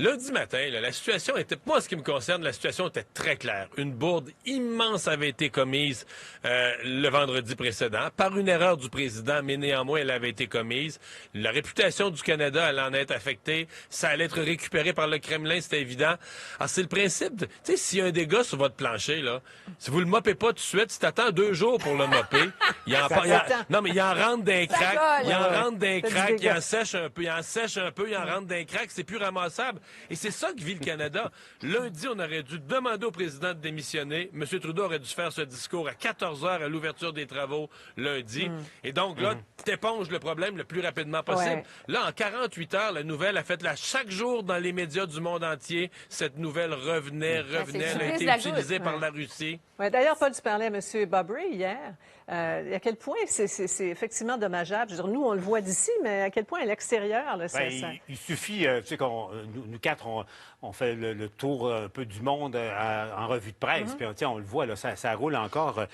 Lundi matin, là, la situation était... Moi, ce qui me concerne, la situation était très claire. Une bourde immense avait été commise le vendredi précédent par une erreur du président, mais néanmoins, elle avait été commise. La réputation du Canada allait en être affectée. Ça allait être récupéré par le Kremlin, c'était évident. Alors, c'est le principe. Tu sais, s'il y a un dégât sur votre plancher, là, si vous le mopez pas tout de suite, si t'attends 2 jours pour le mopper, non, mais il en rentre d'un crack, il en rentre d'un crack, il en sèche un peu, il en sèche un peu, il en rentre d'un crack, c'est plus ramassable. Et c'est ça que vit le Canada. Lundi, on aurait dû demander au président de démissionner. M. Trudeau aurait dû faire ce discours à 14h à l'ouverture des travaux lundi. Et donc, là, t'éponges le problème le plus rapidement possible. Là, en 48 heures, la nouvelle a fait chaque jour dans les médias du monde entier. Cette nouvelle revenait, elle a été utilisée par la Russie. Ouais, d'ailleurs, Paul, tu parlais à M. Bobry hier. À quel point c'est effectivement dommageable. Je veux dire, nous, on le voit d'ici, mais à quel point à l'extérieur, là, il suffit, tu sais, nous quatre, on fait le tour un peu du monde en revue de presse, puis on le voit, là, ça roule encore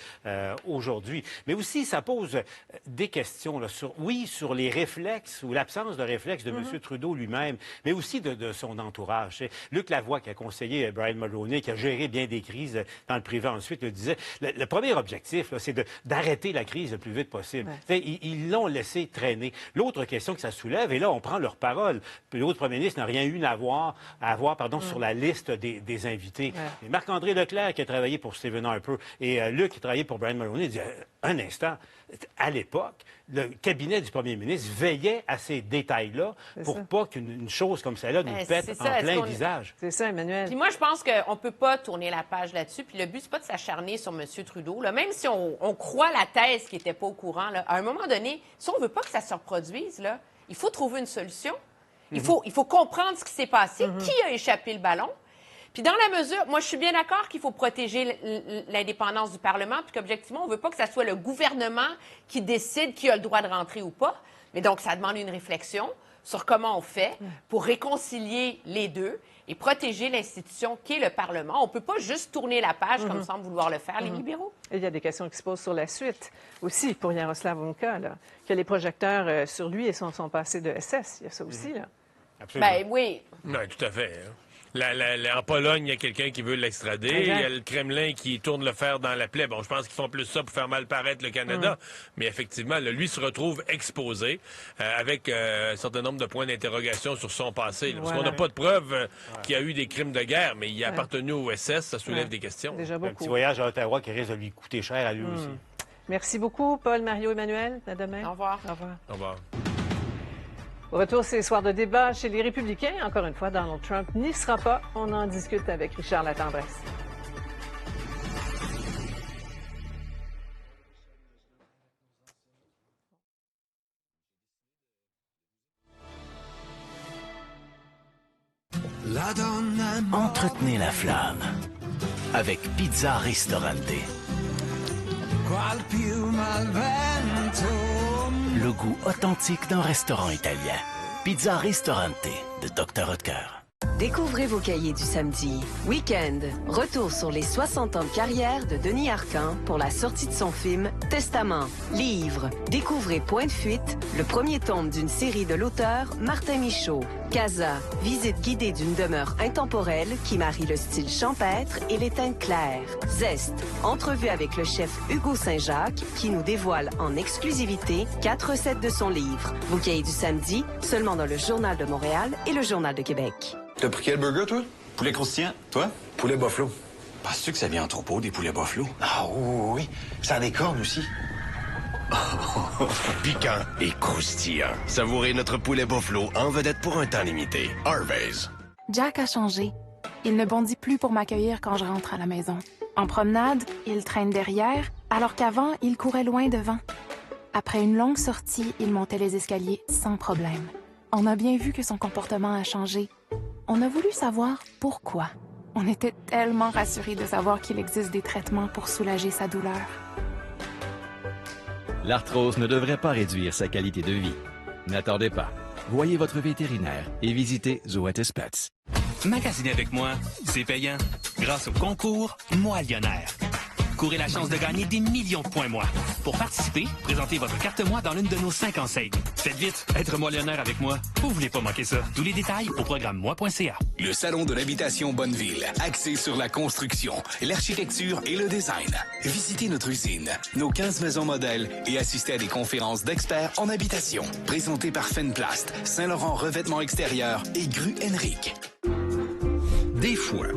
aujourd'hui. Mais aussi, ça pose des questions là, sur les réflexes ou l'absence de réflexes de M. Trudeau lui-même, mais aussi de son entourage. C'est Luc Lavoie, qui a conseillé Brian Mulroney, qui a géré bien des crises dans le privé ensuite, le disait. Le premier objectif, c'est d'arrêter la crise le plus vite possible. Ils l'ont laissé traîner. L'autre question que ça soulève, et là, on prend leur parole. Puis l'autre premier ministre n'a rien eu à avoir sur la liste des invités. Et Marc-André Leclerc, qui a travaillé pour Stephen Harper, et Luc, qui a travaillé pour Brian Mulroney, dit un instant, à l'époque, le cabinet du premier ministre veillait à ces détails-là pour pas qu'une chose comme celle-là nous pète en plein visage. C'est ça, Emmanuel. Puis moi, je pense qu'on peut pas tourner la page là-dessus. Puis le but, c'est pas de s'acharner sur M. Trudeau. Là. Même si on croit la thèse qu'il n'était pas au courant, là, à un moment donné, si on veut pas que ça se reproduise, là, il faut trouver une solution. Il faut comprendre ce qui s'est passé, qui a échappé le ballon. Puis dans la mesure, moi je suis bien d'accord qu'il faut protéger l'indépendance du Parlement, puis qu'objectivement, on ne veut pas que ça soit le gouvernement qui décide qui a le droit de rentrer ou pas. Mais donc, ça demande une réflexion sur comment on fait pour réconcilier les deux et protéger l'institution qu'est le Parlement. On ne peut pas juste tourner la page comme semblent vouloir le faire les libéraux. Et il y a des questions qui se posent sur la suite aussi pour Jaroslav Hunka, là, que les projecteurs sur lui et son passé de SS. Il y a ça aussi, là. Absolument. Ben oui. Oui, tout à fait. En Pologne, il y a quelqu'un qui veut l'extrader. Il y a le Kremlin qui tourne le fer dans la plaie. Bon, je pense qu'ils font plus ça pour faire mal paraître le Canada. Mais effectivement, là, lui se retrouve exposé avec un certain nombre de points d'interrogation sur son passé. Parce qu'on n'a pas de preuve qu'il y a eu des crimes de guerre, mais il a appartenu au SS. Ça soulève des questions. Déjà beaucoup. Un petit voyage à Ottawa qui risque de lui coûter cher à lui aussi. Merci beaucoup, Paul, Mario, Emmanuel. À demain. Au revoir. Au revoir. Au revoir. Au retour, c'est soir de débat chez les Républicains. Encore une fois, Donald Trump n'y sera pas. On en discute avec Richard Latendresse. Entretenez la flamme avec Pizza Ristorante. Le goût authentique d'un restaurant italien. Pizza Ristorante de Dr. Oetker. Découvrez vos cahiers du samedi. Week-end, retour sur les 60 ans de carrière de Denis Arcand pour la sortie de son film Testament. Livre, découvrez Point de fuite, le premier tome d'une série de l'auteur Martin Michaud. Casa, visite guidée d'une demeure intemporelle qui marie le style champêtre et les teintes claires. Zeste, entrevue avec le chef Hugo Saint-Jacques qui nous dévoile en exclusivité 4 recettes de son livre. Vos cahiers du samedi, seulement dans le Journal de Montréal et le Journal de Québec. T'as pris quel burger, toi? Poulet croustillant. Toi? Poulet buffalo. Penses-tu que ça vient en troupeau, des poulets buffalo? Ah oui. Ça a des cornes aussi. Piquant et croustillant. Savourez notre poulet buffalo en vedette pour un temps limité. Harvey's. Jack a changé. Il ne bondit plus pour m'accueillir quand je rentre à la maison. En promenade, il traîne derrière, alors qu'avant, il courait loin devant. Après une longue sortie, il montait les escaliers sans problème. On a bien vu que son comportement a changé. On a voulu savoir pourquoi. On était tellement rassurés de savoir qu'il existe des traitements pour soulager sa douleur. L'arthrose ne devrait pas réduire sa qualité de vie. N'attendez pas. Voyez votre vétérinaire et visitez Zoetis Pets. Magasiner avec moi, c'est payant. Grâce au concours Moi Lionnaire. Courez la chance de gagner des millions de points moi. Pour participer, présentez votre carte moi dans l'une de nos 5 enseignes. Faites vite, être moi-lionnaire avec moi. Vous voulez pas manquer ça. Tous les détails au programme moi.ca. Le Salon de l'habitation Bonneville, axé sur la construction, l'architecture et le design. Visitez notre usine, nos 15 maisons modèles et assistez à des conférences d'experts en habitation. Présenté par Fenplast, Saint-Laurent Revêtement Extérieur et Gru Henrique. Des fois,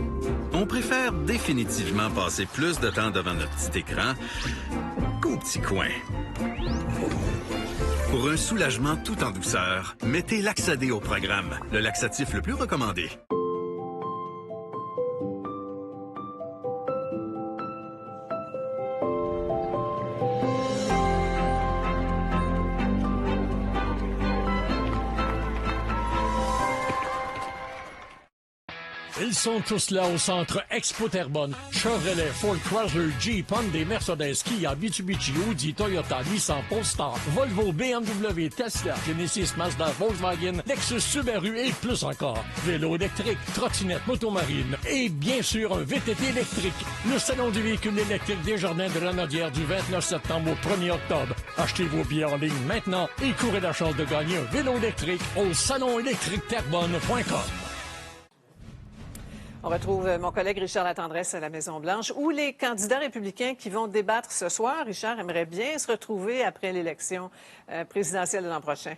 on préfère définitivement passer plus de temps devant notre petit écran qu'au petit coin. Pour un soulagement tout en douceur, mettez Laxadé au programme, le laxatif le plus recommandé. Ils sont tous là au centre Expo Terrebonne. Chevrolet, Ford, Chrysler, Jeep, Hyundai, Mercedes, Kia, Mitsubishi, Audi, Toyota, Nissan, Polestar, Volvo, BMW, Tesla, Genesis, Mazda, Volkswagen, Lexus, Subaru et plus encore. Vélo électrique, trottinette, motomarine et bien sûr un VTT électrique. Le salon du véhicule électrique des Jardins de la Nodière du 29 septembre au 1er octobre. Achetez vos billets en ligne maintenant et courez la chance de gagner un vélo électrique au salonélectriqueterrebonne.com. On retrouve mon collègue Richard Latendresse à la Maison-Blanche, où les candidats républicains qui vont débattre ce soir, Richard, aimerait bien se retrouver après l'élection présidentielle de l'an prochain.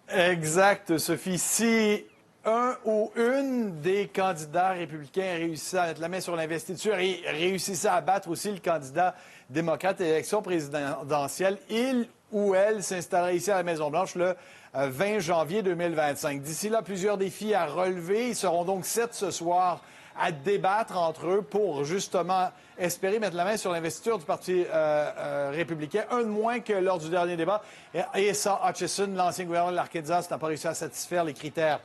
Exact, Sophie. Si un ou une des candidats républicains réussissait à mettre la main sur l'investiture et réussissait à battre aussi le candidat démocrate à l'élection présidentielle, il ou elle s'installerait ici à la Maison-Blanche le 20 janvier 2025. D'ici là, plusieurs défis à relever. Ils seront donc 7 ce soir à débattre entre eux pour justement espérer mettre la main sur l'investiture du Parti républicain. Un de moins que lors du dernier débat. Et Asa Hutchison, l'ancien gouverneur de l'Arkansas, n'a pas réussi à satisfaire les critères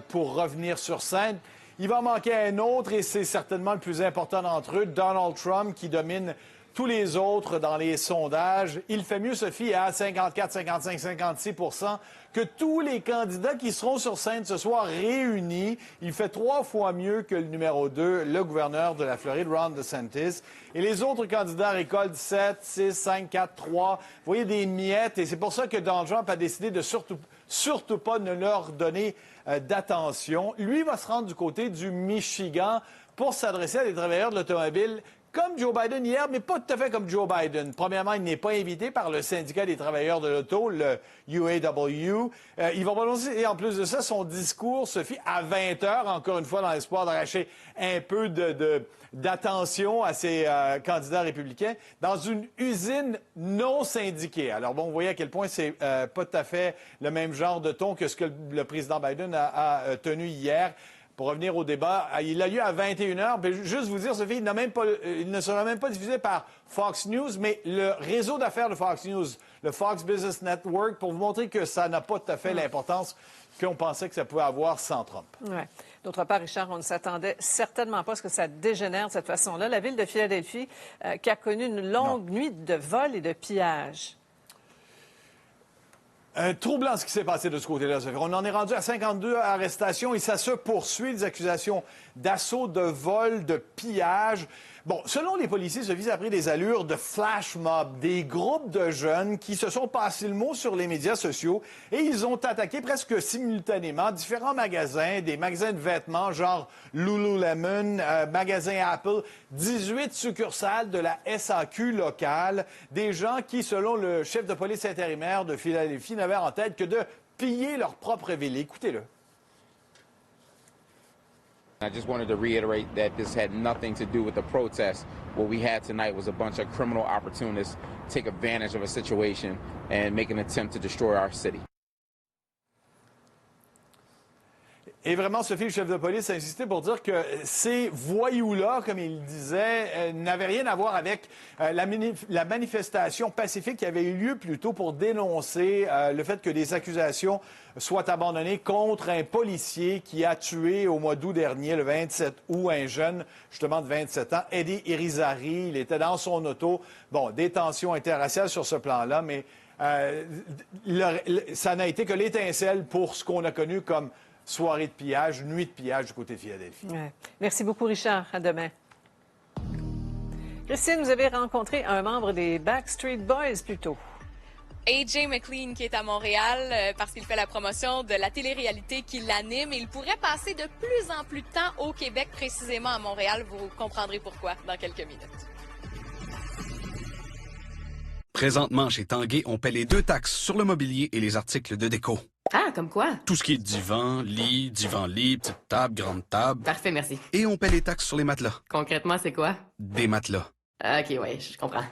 pour revenir sur scène. Il va en manquer un autre et c'est certainement le plus important d'entre eux, Donald Trump, qui domine tous les autres dans les sondages. Il fait mieux, Sophie, à 54, 55, 56 % que tous les candidats qui seront sur scène ce soir réunis. Il fait 3 fois mieux que le numéro 2, le gouverneur de la Floride, Ron DeSantis. Et les autres candidats récoltent 7, 6, 5, 4, 3. Vous voyez des miettes. Et c'est pour ça que Donald Trump a décidé de surtout pas ne leur donner d'attention. Lui va se rendre du côté du Michigan pour s'adresser à des travailleurs de l'automobile comme Joe Biden hier, mais pas tout à fait comme Joe Biden. Premièrement, il n'est pas invité par le syndicat des travailleurs de l'auto, le UAW. Il va prononcer, et en plus de ça, son discours se fait à 20 h, encore une fois, dans l'espoir d'arracher un peu d'attention à ces candidats républicains, dans une usine non syndiquée. Alors bon, vous voyez à quel point c'est pas tout à fait le même genre de ton que ce que le président Biden a tenu hier. Pour revenir au débat, il a lieu à 21 h. Puis juste vous dire, Sophie, il ne sera même pas diffusé par Fox News, mais le réseau d'affaires de Fox News, le Fox Business Network, pour vous montrer que ça n'a pas tout à fait l'importance qu'on pensait que ça pouvait avoir sans Trump. Ouais. D'autre part, Richard, on ne s'attendait certainement pas à ce que ça dégénère de cette façon-là. La ville de Philadelphie, qui a connu une longue nuit de vols et de pillages. Troublant ce qui s'est passé de ce côté-là. On en est rendu à 52 arrestations et ça se poursuit, des accusations d'assaut, de vol, de pillage. Bon, selon les policiers, Sophie, ça a pris des allures de flash mob, des groupes de jeunes qui se sont passés le mot sur les médias sociaux et ils ont attaqué presque simultanément différents magasins, des magasins de vêtements genre Lululemon, magasin Apple, 18 succursales de la SAQ locale, des gens qui, selon le chef de police intérimaire de Philadelphie, n'avaient en tête que de piller leur propre ville. Écoutez-le. I just wanted to reiterate that this had nothing to do with the protest. What we had tonight was a bunch of criminal opportunists take advantage of a situation and make an attempt to destroy our city. Et vraiment, Sophie, le chef de police a insisté pour dire que ces voyous-là, comme il disait, n'avaient rien à voir avec la manifestation pacifique qui avait eu lieu plus tôt pour dénoncer le fait que des accusations soient abandonnées contre un policier qui a tué au mois d'août dernier, le 27 août, un jeune, justement de 27 ans, Eddie Irizarry. Il était dans son auto. Bon, des tensions interraciales sur ce plan-là, mais ça n'a été que l'étincelle pour ce qu'on a connu comme soirée de pillage, nuit de pillage du côté de Philadelphie. Ouais. Merci beaucoup, Richard. À demain. Christine, vous avez rencontré un membre des Backstreet Boys plus tôt. AJ McLean qui est à Montréal parce qu'il fait la promotion de la télé-réalité qui l'anime et il pourrait passer de plus en plus de temps au Québec, précisément à Montréal. Vous comprendrez pourquoi dans quelques minutes. Présentement, chez Tanguay, on paie les 2 taxes sur le mobilier et les articles de déco. Ah, comme quoi? Tout ce qui est divan-lit, petite table, grande table. Parfait, merci. Et on paie les taxes sur les matelas. Concrètement, c'est quoi? Des matelas. OK, ouais, je comprends.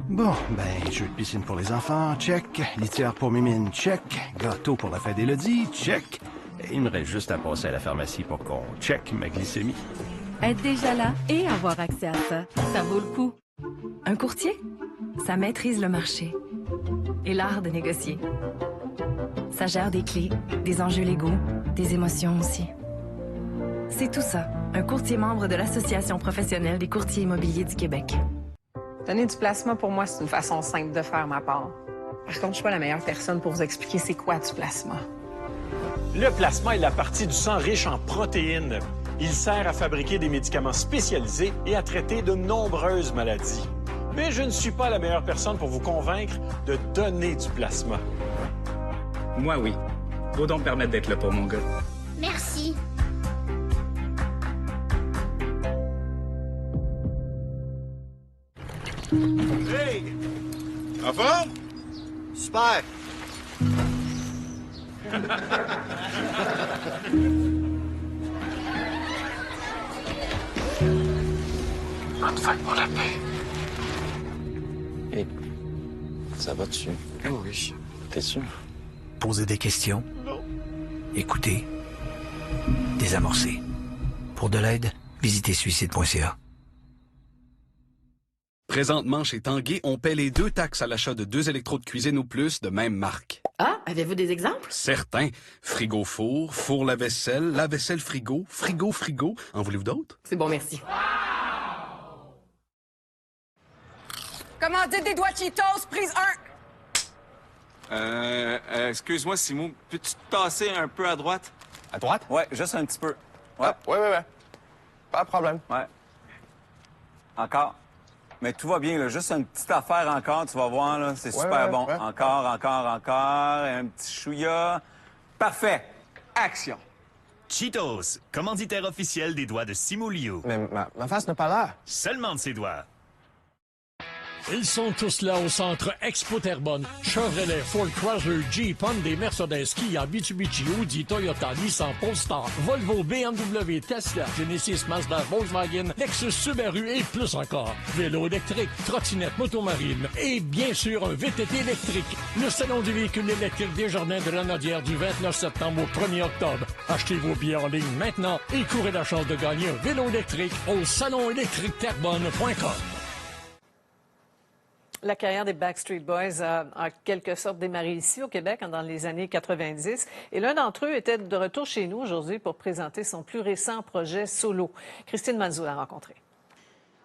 Bon, jeu de piscine pour les enfants, check. Litière pour Mimine, check. Gâteau pour la fête d'Élodie, check. Et il me reste juste à passer à la pharmacie pour qu'on check ma glycémie. Être déjà là et avoir accès à ça, ça vaut le coup. Un courtier, ça maîtrise le marché et l'art de négocier. Ça gère des clés, des enjeux légaux, des émotions aussi. C'est tout ça, un courtier membre de l'Association professionnelle des courtiers immobiliers du Québec. Donner du plasma, pour moi, c'est une façon simple de faire ma part. Par contre, je suis pas la meilleure personne pour vous expliquer c'est quoi du plasma. Le plasma est la partie du sang riche en protéines. Il sert à fabriquer des médicaments spécialisés et à traiter de nombreuses maladies. Mais je ne suis pas la meilleure personne pour vous convaincre de donner du plasma. Moi, oui. Vos dons permettent d'être là pour mon gars. Merci. Hey! En forme? Super! Bonne fête pour la paix. Hey, ça va dessus? Oh oui. T'es sûr? Poser des questions. Non. Écouter. Désamorcer. Pour de l'aide, visitez suicide.ca. Présentement, chez Tanguay, on paie les 2 taxes à l'achat de 2 électrodes de cuisine ou plus de même marque. Ah, avez-vous des exemples? Certains. Frigo-four, four lave-vaisselle, lave-vaisselle frigo, frigo-frigo. En voulez-vous d'autres? C'est bon, merci. Commandez des doigts Cheetos, prise 1. Excuse-moi, Simon, peux-tu te tasser un peu à droite? À droite? Ouais, juste un petit peu. Ouais. Ouais. Pas de problème. Ouais. Encore. Mais tout va bien, là. Juste une petite affaire encore, tu vas voir, là. C'est super bon. Encore. Un petit chouïa. Parfait. Action. Cheetos, commanditaire officiel des doigts de Simu Liu. Mais ma face n'a pas l'air. Seulement de ses doigts. Ils sont tous là au centre Expo Terrebonne. Chevrolet, Ford, Chrysler, Jeep, Hyundai, Mercedes, Kia, Mitsubishi, Audi, Toyota, Nissan, Polestar, Volvo, BMW, Tesla, Genesis, Mazda, Volkswagen, Lexus, Subaru et plus encore. Vélo électrique, trottinette, motomarine et bien sûr un VTT électrique. Le salon du véhicule électrique Desjardins de la Nodière du 29 septembre au 1er octobre. Achetez vos billets en ligne maintenant et courez la chance de gagner un vélo électrique au salonélectriqueterrebonne.com. La carrière des Backstreet Boys a en quelque sorte démarré ici au Québec dans les années 90. Et l'un d'entre eux était de retour chez nous aujourd'hui pour présenter son plus récent projet solo. Christine Manzou l'a rencontré.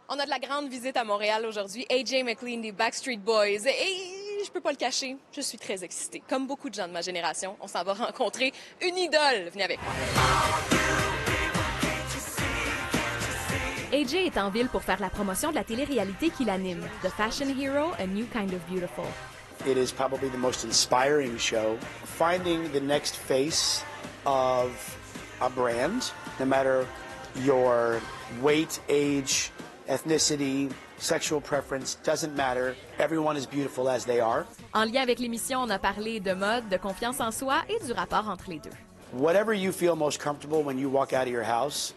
On a de la grande visite à Montréal aujourd'hui. AJ McLean des Backstreet Boys. Et je peux pas le cacher, je suis très excitée. Comme beaucoup de gens de ma génération, on s'en va rencontrer une idole. Venez avec moi. AJ est en ville pour faire la promotion de la télé-réalité qui l'anime, The Fashion Hero, A New Kind of Beautiful. It is probably the most inspiring show. Finding the next face of a brand, no matter your weight, age, ethnicity, sexual preference, doesn't matter. Everyone is beautiful as they are. En lien avec l'émission, on a parlé de mode, de confiance en soi et du rapport entre les deux. Whatever you feel most comfortable when you walk out of your house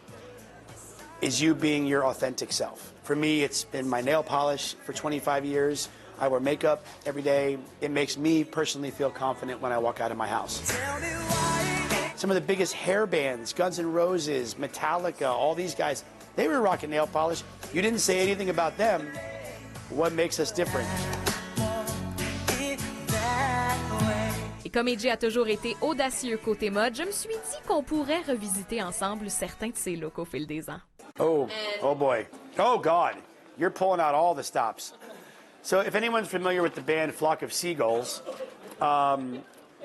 is you being your authentic self. For me, it's been my nail polish for 25 years. I wear makeup every day. It makes me personally feel confident when I walk out of my house. Some of the biggest hair bands, Guns N' Roses, Metallica, all these guys, they were rocking nail polish. You didn't say anything about them. What makes us different? Et comme AJ a toujours été audacieux côté mode, je me suis dit qu'on pourrait revisiter ensemble certains de ses looks au fil des ans. Oh boy. Oh God. You're pulling out all the stops. So if anyone's familiar with the band Flock of Seagulls,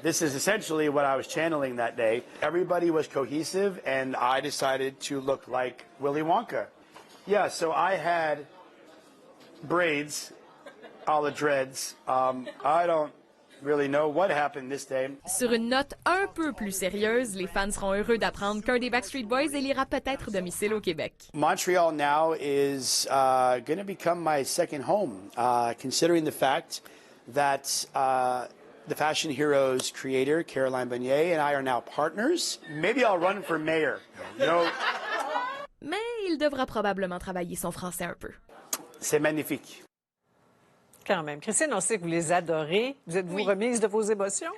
this is essentially what I was channeling that day. Everybody was cohesive and I decided to look like Willy Wonka. Yeah, so I had braids, all the dreads. I don't really know what happened this day. Sur une note un peu plus sérieuse, les fans seront heureux d'apprendre qu'un des Backstreet Boys élira peut-être domicile au Québec. Montreal now is going to become my second home, considering the fact that the Fashion Heroes creator, Caroline Bonnier, and I are now partners. Maybe I'll run for mayor. No. Mais il devra probablement travailler son français un peu. C'est magnifique. Quand même. Christine, on sait que vous les adorez. Vous êtes-vous remise de vos émotions?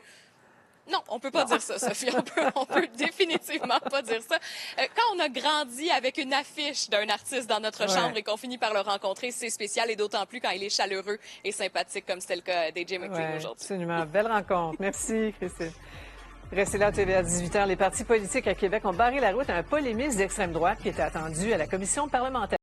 Non, on peut pas dire ça, Sophie. On peut définitivement pas dire ça. Quand on a grandi avec une affiche d'un artiste dans notre chambre et qu'on finit par le rencontrer, c'est spécial et d'autant plus quand il est chaleureux et sympathique comme c'était le cas d'AJ McLean aujourd'hui. Absolument. Belle rencontre. Merci, Christine. Restez là, TV à 18h. Les partis politiques à Québec ont barré la route à un polémiste d'extrême droite qui était attendu à la commission parlementaire.